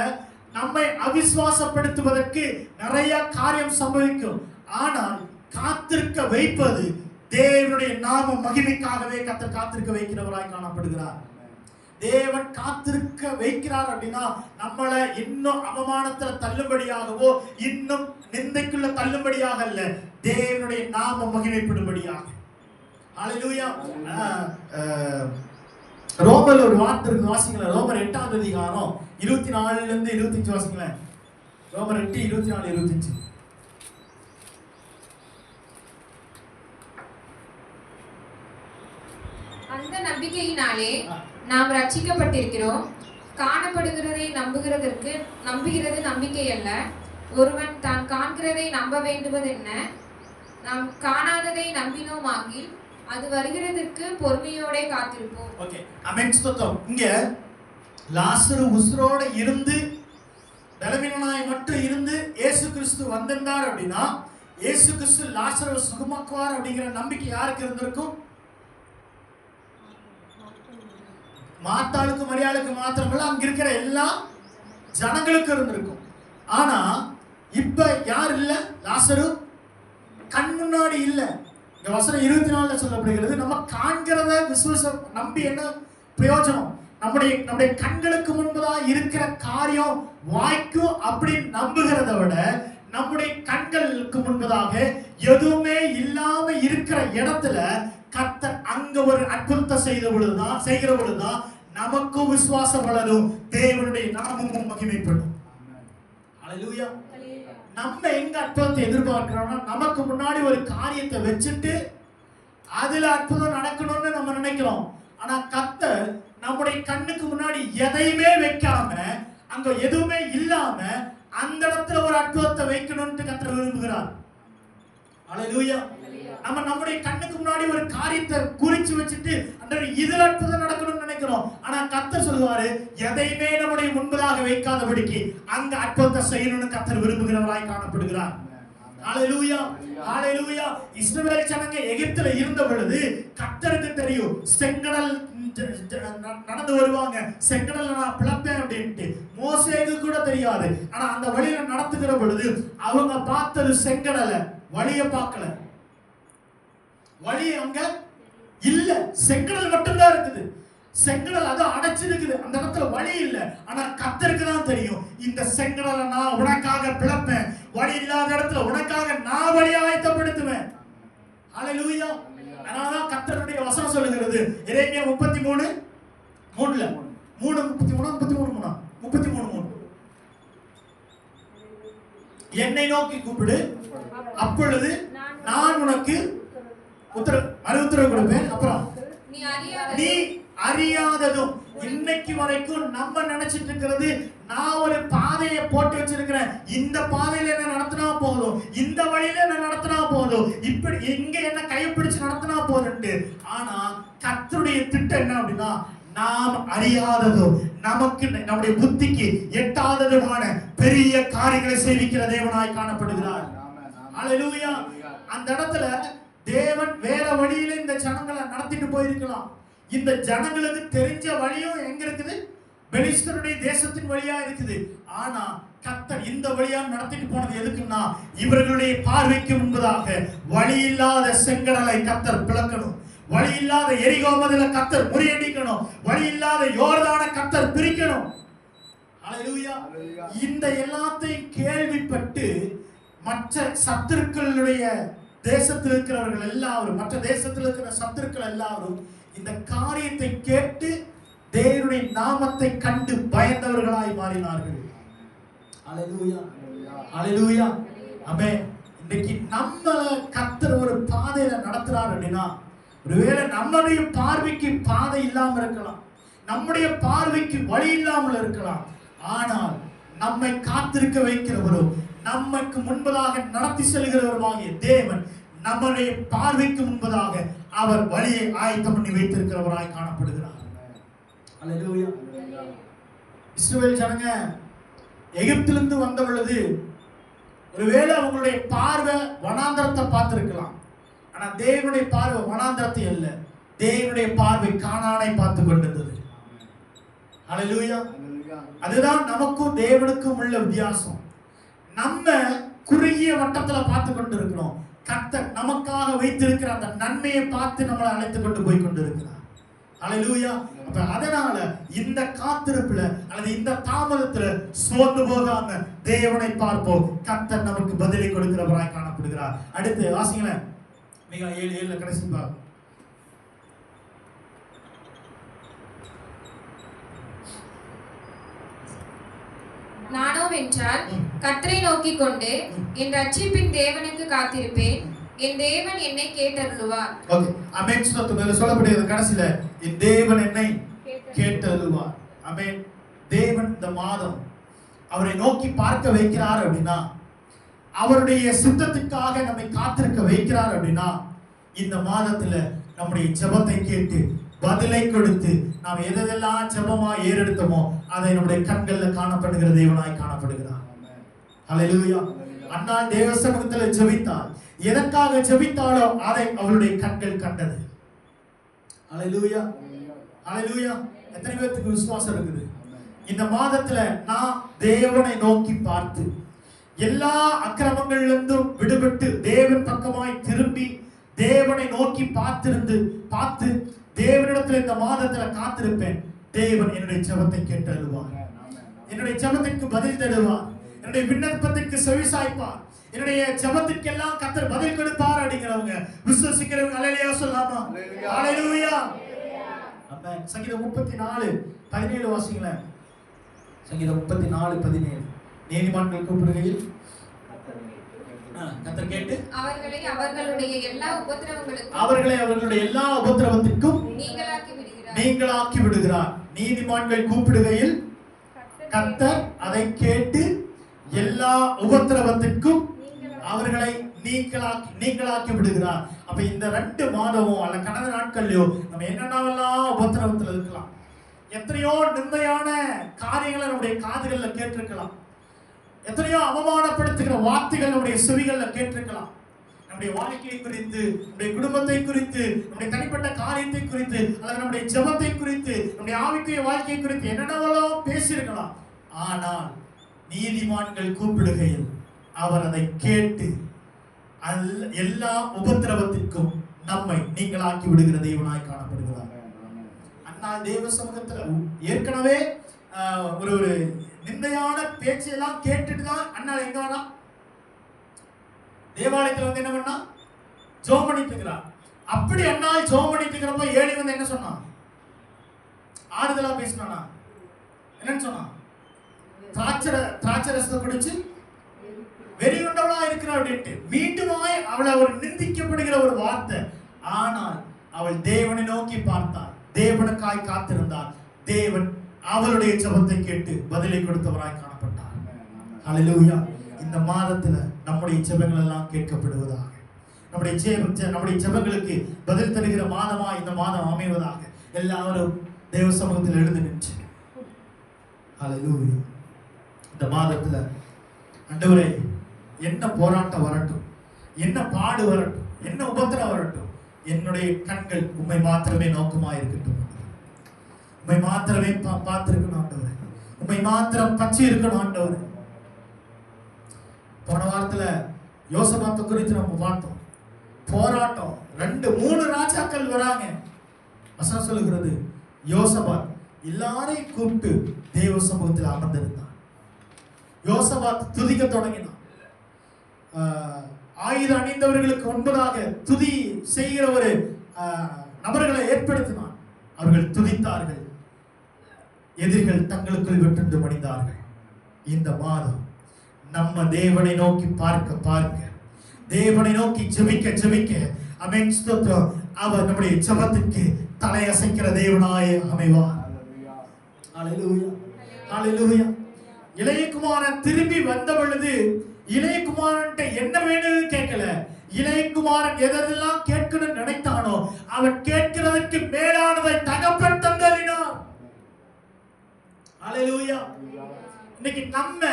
நம்மை அவிசுவாசப்படுத்துவதற்கு நிறைய காரியம் சம்பவிக்கும். ஆனால் காத்திருக்க வைப்பது தேவனுடைய நாம மகிமைக்காகவே கர்த்தர் காத்திருக்க வைக்கிறவராய் காணப்படுகிறார். தேவன் காத்திருக்க வைக்கிறார் அப்படின்னா நம்மளை இன்னும் அவமானத்துல தள்ளும்படியாகவோ இன்னும் நிந்தைக்குள்ள தள்ளும்படியாக அல்ல, தேவனுடைய நாம மகிமைப்படும்படியாக. ஹல்லேலூயா. ரோமர்ல ஒரு வார்த்தை இருக்கு, வாசிங்களேன். ரோமர் 8ஆம் அதிகாரம் 24 இருந்து 25 வாசிங்களேன். ரோமர் 8 24 25. அந்த நம்பிக்கையினாலே நாம் ரட்சிக்கப்பட்டிருக்கிறோம். காணப்படுகிறதை நம்புகிறது நம்பிக்கை அல்ல. ஒருவன் தான் காண்கிறதை நம்ப வேண்டுவது என்ன? நாம் காணாததை நம்பினோமாகில் அது வருகிறதற்கு பொறுமையோட காத்திருப்போம். ஓகே, ஆமென். ஸ்தோத்திரம். இங்க லாசரு உசுரோட இருந்து பலவீனனாய் மட்டும் இருந்து இயேசு கிறிஸ்து வந்திருந்தார் அப்படின்னா இயேசு கிறிஸ்து லாசரை சுகமாக்குவார் அப்படிங்கிற நம்பிக்கை யாருக்கு இருந்திருக்கும்? மார்த்தாளுக்கு மரியாளுக்கு மாத்திரமல்ல, அங்க இருக்கிற எல்லா ஜனங்களுக்கும் இருந்திருக்கும். ஆனா இப்ப யார் இல்ல? லாசரு கண் முன்னாடி இல்ல. இந்த வசனம் 24 சொல்லப்படுகிறது. நம்ம காண்கிறத விசுவாசம் நம்பி என்ன பிரயோஜனம்? நம்முடைய கண்களுக்கு முன்பதாக இருக்கிற காரியம் வாய்க்கும் அப்படி நம்புகிறத விட நம்முடைய கண்களுக்கு முன்பதாக எதுவுமே இல்லாம இருக்கிற இடத்துல கர்த்தர் அங்க ஒரு அற்புதத்தை செய்கிற பொழுதுதான் நமக்கும் விசுவாசம் வளரும், தேவனுடைய நாமமும் மகிமைப்படும். ஹல்லேலூயா. நம்ம எங்க அற்புதத்தை எதிர்பார்க்கிறோம்னா நமக்கு முன்னாடி ஒரு காரியத்தை வச்சுட்டு அதுல அற்புதம் நடக்கணும்னு நம்ம நினைக்கிறோம். ஆனா கர்த்தர் நம்முடைய கண்ணுக்கு முன்னாடி எதையுமே வைக்காம, அங்க எதுவுமே இல்லாம அந்த இடத்துல ஒரு அற்புதத்தை வைக்கணும்னு கர்த்தர் விரும்புகிறார். ஹல்லேலூயா. நம்முடைய கண்ணுக்கு முன்னாடி ஒரு காரியத்தை குறிச்சு வச்சுட்டு அந்த இதுல அற்புதம் நடக்கணும்னு நினைக்கிறோம். ஆனா கர்த்தர் சொல்லுவாரு, எதையுமே நம்முடைய முன்பதாக வைக்காதபடிக்கு அங்க அற்புதத்தை செய்யணும்னு கர்த்தர் விரும்புகிறவராய் காணப்படுகிறார். ஹல்லேலூயா, ஹல்லேலூயா. இஸ்ரவேல் ஜனங்க எகிப்துல இருந்த பொழுது கர்த்தருக்கு தெரியும் செங்கடல் நடந்து வருவாங்க, செங்கடல் நான் பிளப்பேன் அப்படின்ட்டு. மோசேக்கு கூட தெரியாது. ஆனா அந்த வழியில நடத்துகிற பொழுது அவங்க பார்த்தது செங்கடலை, வழிய பார்க்கல. வழி அங்க இல்ல, செங்கடல் மட்டும்தான் இருக்குது. செங்கடல் அது அடைச்சிருக்குது, அந்த இடத்துல வழி இல்ல. ஆனா கர்த்தருக்கு தான் தெரியும், இந்த செங்கடலை நான் உனக்காக பிளப்பேன், வழி இல்லாத இடத்துல உனக்காக நான் வழி ஆயத்தப்படுத்துவேன். ஹல்லேலூயா. அதனாலதான் கர்த்தருடைய வசனம் சொல்லுகிறது, எரேமியா 33:3 என்னை நோக்கி கூப்பிடு, அப்பொழுது நான் உனக்கு உத்தரவு கொடுப்பேன். அப்புறம் நீ அறியாததும், இன்னைக்கு வரைக்கும் நம்ம நினைச்சிட்டு இருக்கிறது, நான் ஒரு பாதையை போட்டு வச்சிருக்கிறேன், இந்த பாதையில என்ன நடத்தினா போதும், இந்த வழியில என்ன நடத்தினா போதும், இப்படி எங்க என்ன கைப்பிடிச்சு நடத்தினா போதும்ட்டு. ஆனா கர்த்தருடைய திட்டம் என்ன அப்படின்னா, நாம் அறியாததும் நமக்கு நம்முடைய புத்திக்கு எட்டாததுமான பெரிய காரியங்களை செய்விக்கிற தேவனாய் காணப்படுகிறார். ஹல்லேலூயா. அந்த இடத்துல தேவன் வேற வழியில இந்த ஜனங்களை நடத்திட்டு போயிருக்கலாம். இந்த ஜனங்களுக்கு தெரிஞ்ச வழியும் எங்க இருக்குது, பெலிஸ்தருடைய தேசத்தின் வழியா இருக்குது. ஆனா கர்த்தர் இந்த வழியா நடத்திட்டு போனது எதுக்குன்னா, இவர்களுடைய பார்வைக்கு முன்பதாக வழி இல்லாத செங்கடலை கர்த்தர் பிளக்கணும், வழி இல்லாத எரிகோ மதிலை கர்த்தர் முறியடிக்கணும், வழி இல்லாத யோர்தானை கர்த்தர் பிரிக்கணும். ஹல்லேலூயா. இந்த எல்லாத்தையும் கேள்விப்பட்டு மற்ற சத்துருக்களுடைய தேசத்தில் இருக்கிறவர்கள் எல்லாரும், மற்ற தேசத்தில் இருக்கிற சத்துருக்கள் எல்லாரும் இந்த காரியத்தை கேட்டு தேவனுடைய நாமத்தை கண்டு பயந்தவர்களாய் மாறினார்கள். ஹல்லேலூயா. ஹல்லேலூயா. ஆமென். இன்னைக்கு நம்ம கர்த்தர் ஒரு பாதையில நடத்துறார் அப்படின்னா, ஒருவேளை நம்முடைய பார்வைக்கு பாதை இல்லாம இருக்கலாம், நம்முடைய பார்வைக்கு வழி இல்லாமல் இருக்கலாம். ஆனால் நம்மை காத்திருக்க வைக்கிறவரும் நமக்கு முன்பதாக நடத்தி செல்கிறவருமாகிய தேவன் நம்முடைய பார்வைக்கு முன்பதாக அவர் வழியை ஆயத்தம் பண்ணி வைத்திருக்கிறவராய் காணப்படுகிறார். ஹல்லேலூயா. இஸ்ரவேல் ஜனங்க எகிப்திலிருந்து வந்த பொழுது ஒருவேளை அவங்களுடைய பார்வை வனாந்தரத்தை பார்த்திருக்கலாம். ஆனா தேவனுடைய பார்வை வனாந்தரத்தை அல்ல, தேவனுடைய பார்வை கானானை பார்த்து கொண்டிருந்தது. ஹல்லேலூயா. அதுதான் நமக்கும் தேவனுக்கும் உள்ள வித்தியாசம். நம்ம குறுகிய வட்டத்துல பார்த்து கொண்டிருக்கிறோம், கர்த்தர் நமக்காக வைத்திருக்கிற அந்த நன்மையை பார்த்து நம்மளை அழைத்து கொண்டு போய் கொண்டிருக்கிறார். ஹல்லேலூயா. அப்ப அதனால இந்த காத்திருப்புல அல்லது இந்த தாமதத்துல சோர்ந்து போகாம தேவனை பார்ப்போம், கர்த்தர் நமக்கு பதிலை கொடுக்கிறவராய் காணப்படுகிறார். அடுத்து வாசிங்களேன், மிக 7:7 கடைசி பாகம். நானோ வென்றால் கர்த்தரை நோக்கி கொண்டு என் ரட்சிப்பின் தேவனுக்கு காத்திருப்பேன், என் தேவன் என்னை கேட்டருளுவார். ஓகே, ஆமென். சொல்லப்படுகிறது கடைசில, என் தேவன் என்னை கேட்டருளுவார். ஆமென். தேவன் இந்த மாதம் அவரை நோக்கி பார்க்க வைக்கிறார் அப்படின்னா, அவருடைய சித்தத்துக்காக நம்மை காத்திருக்க வைக்கிறார் அப்படின்னா, இந்த மாதத்துல நம்முடைய ஜெபத்தை கேட்டு பதிலை கொடுத்து நாம் எதெல்லாம் ஜெபமா ஏறெடுத்தோமோ அதை நம்முடைய கண்கள்ல காணப்படுகிற தேவனாய் காணப்படுகிறார். ஹல்லேலூயா. அன்னாள் தேவ சமூகத்தில் ஜெபித்தாள், எதற்காக ஜெபித்தாளோ அதை அவளுடைய கண்கள் கண்டது. ஹல்லேலூயா. ஹல்லேலூயா. எத்தனை பேருக்கு விசுவாசம் இருக்குது? இந்த மாதத்துல நான் தேவனை நோக்கி பார்த்து எல்லா அக்கிரமங்களிலிருந்தும் விடுபட்டு தேவன் பக்கமாய் திரும்பி தேவனை நோக்கி பார்த்து தேவனிடத்தில் இந்த மாதத்துல காத்திருப்பேன். தேவன் என்னுடைய ஜெபத்தை கேட்டு அருள்வார், என்னுடைய ஜெபத்திற்கு பதில் தருவார், என்னுடைய விண்ணப்பத்திற்கு செவிசாய்ப்பார், என்னுடைய ஜெபத்திற்கு எல்லாம் கர்த்தர் பதில் கொடுப்பார். அப்படிங்கிறவங்க விசுவாசிக்கிறவங்க அல்லேலூயா சொல்லாமா? அல்லேலூயா. ஆமென். சங்கீதம் 34:17 வாசிங்களேன். சங்கீதம் 34:17. நீதிமான்கள் கூப்பிடுகையில் கர்த்தர் கேட்டு அவர்களை அவர்களுடைய எல்லா உபத்திரவத்திற்கும் நீங்களாக்கி விடுகிறார். நீதிமான்கள் கூப்பிடுகையில் கர்த்தர் அதை கேட்டு எல்லா உபத்திரவத்திற்கும் அவர்களை நீங்களாக்கி விடுகிறார். அப்ப இந்த 2 மாதமும் அல்ல கடந்த நாட்கள்லயோ நம்ம என்னென்னவெல்லாம் உபத்திரவத்தில் இருக்கலாம், எத்தனையோ நிந்தையான காரியங்களை நம்முடைய காதுகள்ல கேட்டிருக்கலாம், எத்தனையோ அவமானப்படுத்துகிற வார்த்தைகள் நம்முடைய செவிகள்ல கேட்டிருக்கலாம். நம்முடைய வாழ்க்கையை குறித்து, நம்முடைய குடும்பத்தை குறித்து, நம்முடைய தனிப்பட்ட காரியத்தை குறித்து, அல்லது நம்முடைய ஜெபத்தை குறித்து, நம்முடைய ஆவிக்குரிய வாழ்க்கையை குறித்து என்னென்னவோ பேசியிருக்கலாம். ஆனால் நீதிமான்கள் கூப்பிடுகையில் அவர் அதை கேட்டு எல்லா உபத்திரவத்திற்கும் நம்மை நீங்களாக்கி விடுகிற தேவனாய் காணப்படுகிறார். அன்னால் தேவ சமூகத்துல ஏற்கனவே ஒரு ஒரு நிந்தையான பேச்செல்லாம் கேட்டுட்டு தான் அண்ணாள் எங்க வேணா தேவாலயத்துல வந்து என்ன பண்ணா ஜெபம் பண்ணிட்டு இருக்கிறார். அப்படி அண்ணாள் ஜெபம் பண்ணிட்டு இருக்கிறப்ப ஏழி வந்து என்ன சொன்னான்? ஆறுதலா பேசினானா? என்னன்னு சொன்னான்? திராட்சரசத்தை குடிச்சு வெறி கொண்டவளா இருக்கிறாள் அப்படின்ட்டு மீண்டுமாய் அவளை ஒரு நிந்திக்கப்படுகிற ஒரு வார்த்தை. ஆனால் அவள் தேவனை நோக்கி பார்த்தாள், தேவனுக்காய் காத்திருந்தாள். தேவன் அவளுடைய ஜெபத்தை கேட்டு பதிலை கொடுத்தவராய் காணப்பட்டார். ஹல்லேலூயா. இந்த மாதத்துல நம்முடைய ஜெபங்கள் எல்லாம் கேட்கப்படுவதாக, நம்முடைய ஜெபங்களுக்கு பதில் தருகிற மாதமா இந்த மாதம் அமைவதாக. எல்லாரும் தேவ சமூகத்தில் எழுந்து நின்று ஹல்லேலூயா. இந்த மாதத்துல ஆண்டவரே, என்ன போராட்டம் வரட்டும், என்ன பாடு வரட்டும், என்ன உபத்திரம் வரட்டும், என்னுடைய கண்கள் உம்மை மாத்திரமே நோக்கமா இருக்கட்டும். உம்மை மாத்திரமே பார்த்திருக்கணும் ஆண்டவரே. உம்மை மாத்திரம் பற்றி இருக்கணும் ஆண்டவரே. போன வாரத்துல யோசபாத்தை குறித்து நம்ம பார்த்தோம். போராட்டம் 2-3 ராஜாக்கள் வராங்க. வசனம் சொல்லுகிறது, யோசபாத் எல்லாரையும் கூப்பிட்டு தேவ சமூகத்தில் அமர்ந்திருந்தான். யோசபாத் துதிக்க தொடங்கினான். ஆயுதம் அணிந்தவர்களுக்கு முன்பதாக துதி செய்கிற ஒரு நபர்களை ஏற்படுத்தினான். அவர்கள் துதித்தார்கள். எதிரிகள் தங்களுக்குள் வென்று மடிந்தார்கள். இந்த மாதம் நம்ம தேவனை நோக்கி பார்க்க தேவனை நோக்கி ஜெபிக்க ஆமென் ஸ்தோத்திரம். அவர் நம்முடைய ஜெபத்துக்கு தலையசைக்கிற தேவனாய் அமைவார். ஹல்லேலூயா, ஹல்லேலூயா. இளையகுமாரன் திரும்பி வந்த பொழுது இளையகுமாரன்ட்ட என்ன வேணும்னு கேட்கல. இளையகுமாரன் எதெல்லாம் கேட்கணும்னு நினைத்தானோ அவன் கேட்கிறதற்கு மேலானதை தகப்பன் தந்தறினார். ஹல்லேலூயா. இன்னைக்கு நம்ம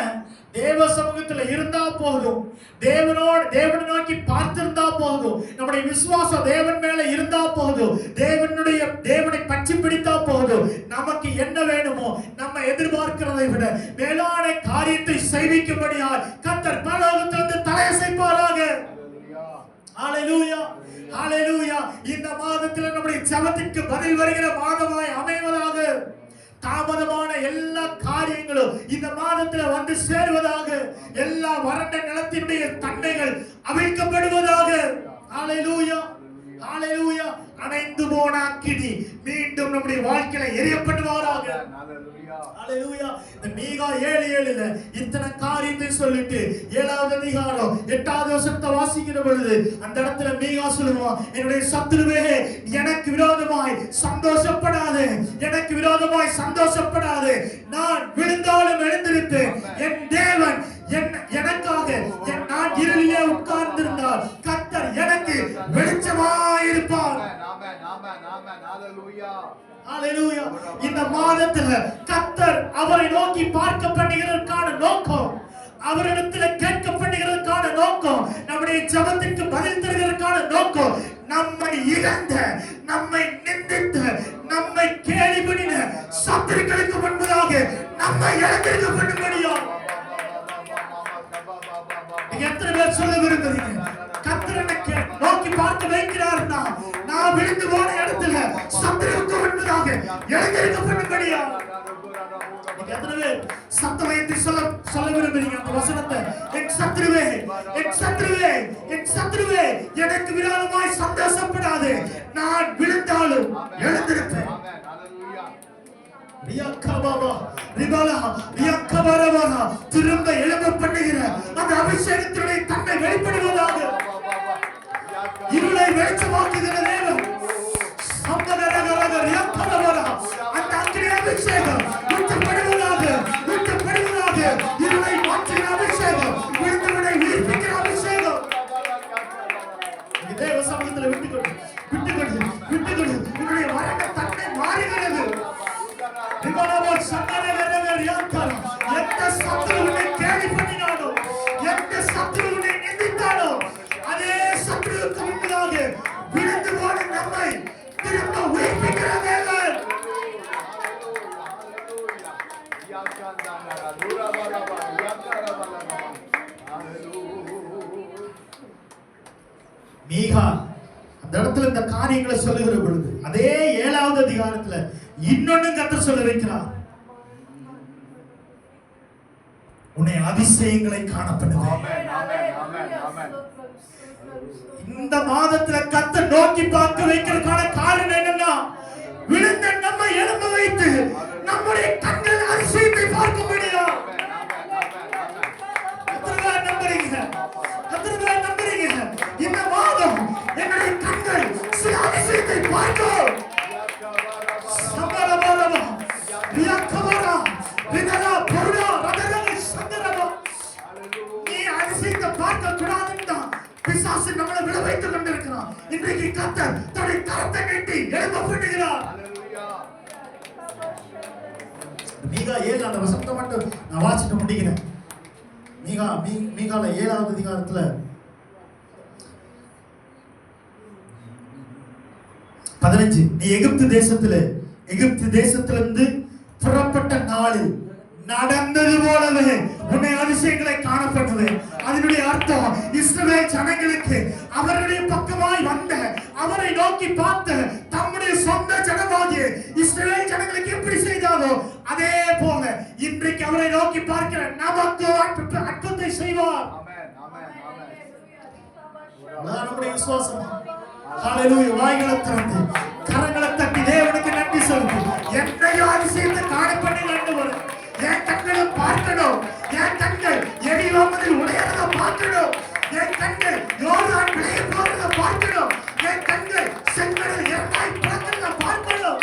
தேவ சமூகத்துல இருந்தா போதும், தேவனை நோக்கி பார்த்திருந்தா போதும், நம்முடைய விசுவாசம் தேவன் மேல இருந்தா போதும், தேவனை பற்றி பிடித்தா போதும். நமக்கு என்ன வேணுமோ நம்ம எதிர்பார்க்கிறதை விட மேலான காரியத்தை செய்விக்கும்படியால் கர்த்தர் பரலோகத்திலிருந்து தலையசைப்பாராக. ஹல்லேலூயா, ஹல்லேலூயா. இந்த மாதத்தில் நம்முடைய ஜெபத்திற்கு பதில் வருகிற மாதமாய் அமைவதாக. தாமதமான எல்லா காரியங்களும் இந்த மாதத்தில் வந்து சேருவதாக. எல்லா வறண்ட நிலத்தினுடைய தன்மைகள் அவிழ்க்கப்படுவதாக. ஹல்லேலூயா, ஹல்லேலூயா. அணைந்து போன அக்கினி மீண்டும் நம்முடைய வாழ்க்கையில எரியப்படுவாராக. ஹல்லேலூயா. இந்த மீகா 7:7ல இத்தனை காரியத்தை சொல்லிட்டு 7வது அதிகாரம் 8வது வசனத்தை வாசிக்கிற பொழுது அந்த இடத்துல மீகா சொல்லுவான், என்னுடைய சத்துருவே எனக்கு விரோதமாய் சந்தோஷப்படாதே, எனக்கு விரோதமாய் சந்தோஷப்படாதே. நான் விழுந்தாலும் எழுந்திருப்பேன். என் தேவன் எனக்காக நான் இருளிலே உட்கார்ந்திருந்தால் கர்த்தர் எனக்கு வெளிச்சமாய் இருப்பார். ஹல்லேலூயா. இந்த மாதத்துல கர்த்தர் அவரை நோக்கி பார்க்க பண்ணுகிறதற்கான நோக்கம், அவரிடத்தில் கேட்க பண்ணுகிறதற்கான நோக்கம், நம்முடைய ஜெபத்திற்கு பதில் தருகிறதற்கான நோக்கம், நம்மை இழந்த, நம்மை நிந்தித்த, நம்மை கேலி பண்ணின சத்துருக்களுக்கு முன்பதாக நம்மை எழுந்திருக்க பண்ணும்படியா. எத்தனை பேர் சொல்ல விரும்புறீங்க? கர்த்தர் என்னை நோக்கி பார்த்து வைக்கிறார்னா நான் விழுந்து போன இடத்துல சத்துருவுக்கு முன்பதாக எழுந்திருக்க பண்ணும்படியா. எத்தனை பேர் சத்தம் வைத்து சொல்ல விரும்புறீங்க அந்த வசனத்தை? என் சத்துருவே, என் சத்துருவே, என் சத்துருவே எனக்கு விரோதமாய் சந்தோஷப்படாது, நான் விழுந்தாலும் எழுந்திருப்பேன். திரும்ப எழும்ப பண்ணுகிற அந்த அபிஷேகத்தினுடைய தன்மை வெளிப்படுவதாக. இருளை வெளிச்சமாக்குகிற தேவன் அந்த அக்கினி அபிஷேகம் ஊற்றப்படுவதாக, ஊற்றப்படுவதாக. இருளை மாற்றுகிற அபிஷேகம், விழுந்தவனை உயிர்ப்பிக்கிற அபிஷேகம். தேவ சமூகத்தில் விட்டுக்கொடு, விட்டுக்கொடு, விட்டுக்கொடு. உங்களுடைய வறண்ட தன்மை மாறுகிறது. எந்த சத்துருவை கேலி பண்ணினானோ, எந்த சத்துருவை நிந்தித்தானோ அதே சத்துருவுக்கு முன்பதாக விழுந்து போன நம்மை திரும்ப உயிர்ப்பிக்கிற தேவன். மீகா அந்த இடத்துல வசனத்துல இன்னொன்னு கர்த்தர் சொல்ல வைக்கிறார். உன்னை அதிசயங்களை காணப்படுது. இந்த மாதத்துல கர்த்தர் நோக்கி பார்க்க வைக்கிறதுக்கான காரணம் என்னன்னா, விழுந்த நம்ம எழும்ப வைத்து நம்முடைய கண்கள் அதிசயத்தை பார்க்க முடியும். நம்புறீங்க இந்த மாதம் என்னுடைய கண்கள் சில அதிசயத்தை பார்க்கும். நீ அதிசயத்தை பார்க்க கூடாதுன்னு பிசாசு நம்மளை விழ வைத்துக் கொண்டிருக்கிறான். இன்றைக்கு கர்த்தர் தன்னுடைய கரத்தை நீட்டி எழும்ப பண்ணுகிறார். மீகா 7 அந்த வசனத்தை மட்டும் நான் வாசிட்டு முடிக்கிறேன். மீகால 7வது அதிகாரத்துல 15 நீ எகிப்து தேசத்திலிருந்து புறப்பட்ட நாளில் நடந்தது போலவே உன்னை அதிசயங்களை காணப்பட்டது. அதனுடைய அர்த்தம், இஸ்ரவேல் ஜனங்களுக்கு அவருடைய பக்கமாய் வந்த, அவரை நோக்கி பார்த்த தம்முடைய சொந்த ஜனமாகிய இஸ்ரவேல் ஜனங்களுக்கு எப்படி செய்தாரோ அதே போல இன்றைக்கு அவரை நோக்கி பார்க்கிற நமக்கு அற்புதத்தை செய்வார். நம்முடைய விசுவாசம். ஹல்லேலூயா. வாய்களை திறந்து கரங்களை தட்டி தேவனுக்கு நன்றி சொல்லு. என்னையோ அதிசயத்தை காணப்பண்ணி ஆண்டவரே, என் கண்களை பார்க்கணும். என் கண்கள் எரிவாமதில் உடையறத பார்க்கணும். என் கண்கள் யோர்தான் விளைய போறத பார்க்கணும். என் கண்கள் செங்கடல் இரண்டாய் பிளக்கிறத பார்க்கணும்.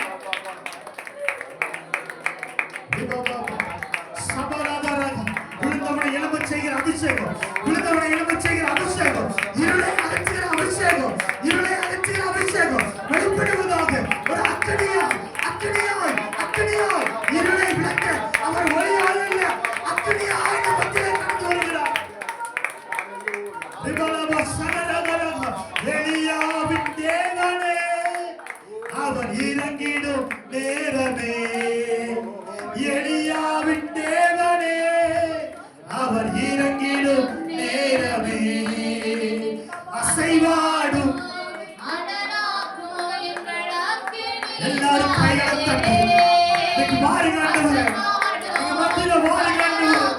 விழுந்தவனை எழும்ப செய்கிற அபிஷேகம், விழுந்தவனை எழும்ப செய்கிற அபிஷேகம், இருளை அகற்றுகிற அபிஷேகம், இருளை அகற்றுகிற அபிஷேகம் வெளிப்படுவதாக ஒரு அக்கினியாய் இருளை விளக்க அவர் ஒளியாக இல்ல, அக்கினியாய் நமக்கு கடந்து வருகிறார். எலியாவின் தேவனே அவர் இறங்கிடும் நேரமே, எலியாவின் தேவனே அவர் இறங்கிடும் நேரமே, அசைவாடும் எல்லாரும் கைகளை தட்டி வாருங்க ஆண்டவரே, எங்க மத்தியில வாருங்க ஆண்டவரே.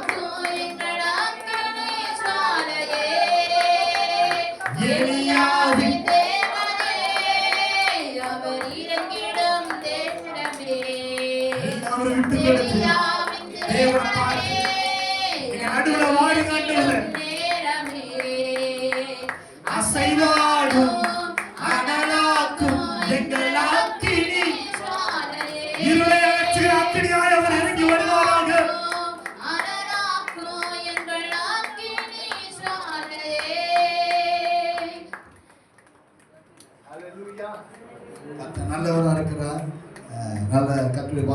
எலியாவின் அவரை விட்டு கொடுத்து தேவனை பார்த்து எங்க நடுவுல வாருங்க ஆண்டவரே. அசைவாடும் அனலாக்கும் எங்கள் அக்கினி, இருளை அகற்றுகிற அக்கினியாய் அவர் இறங்கி வருவாராக. நல்லவராக இருக்கிறார். நல்ல கர்த்தருடைய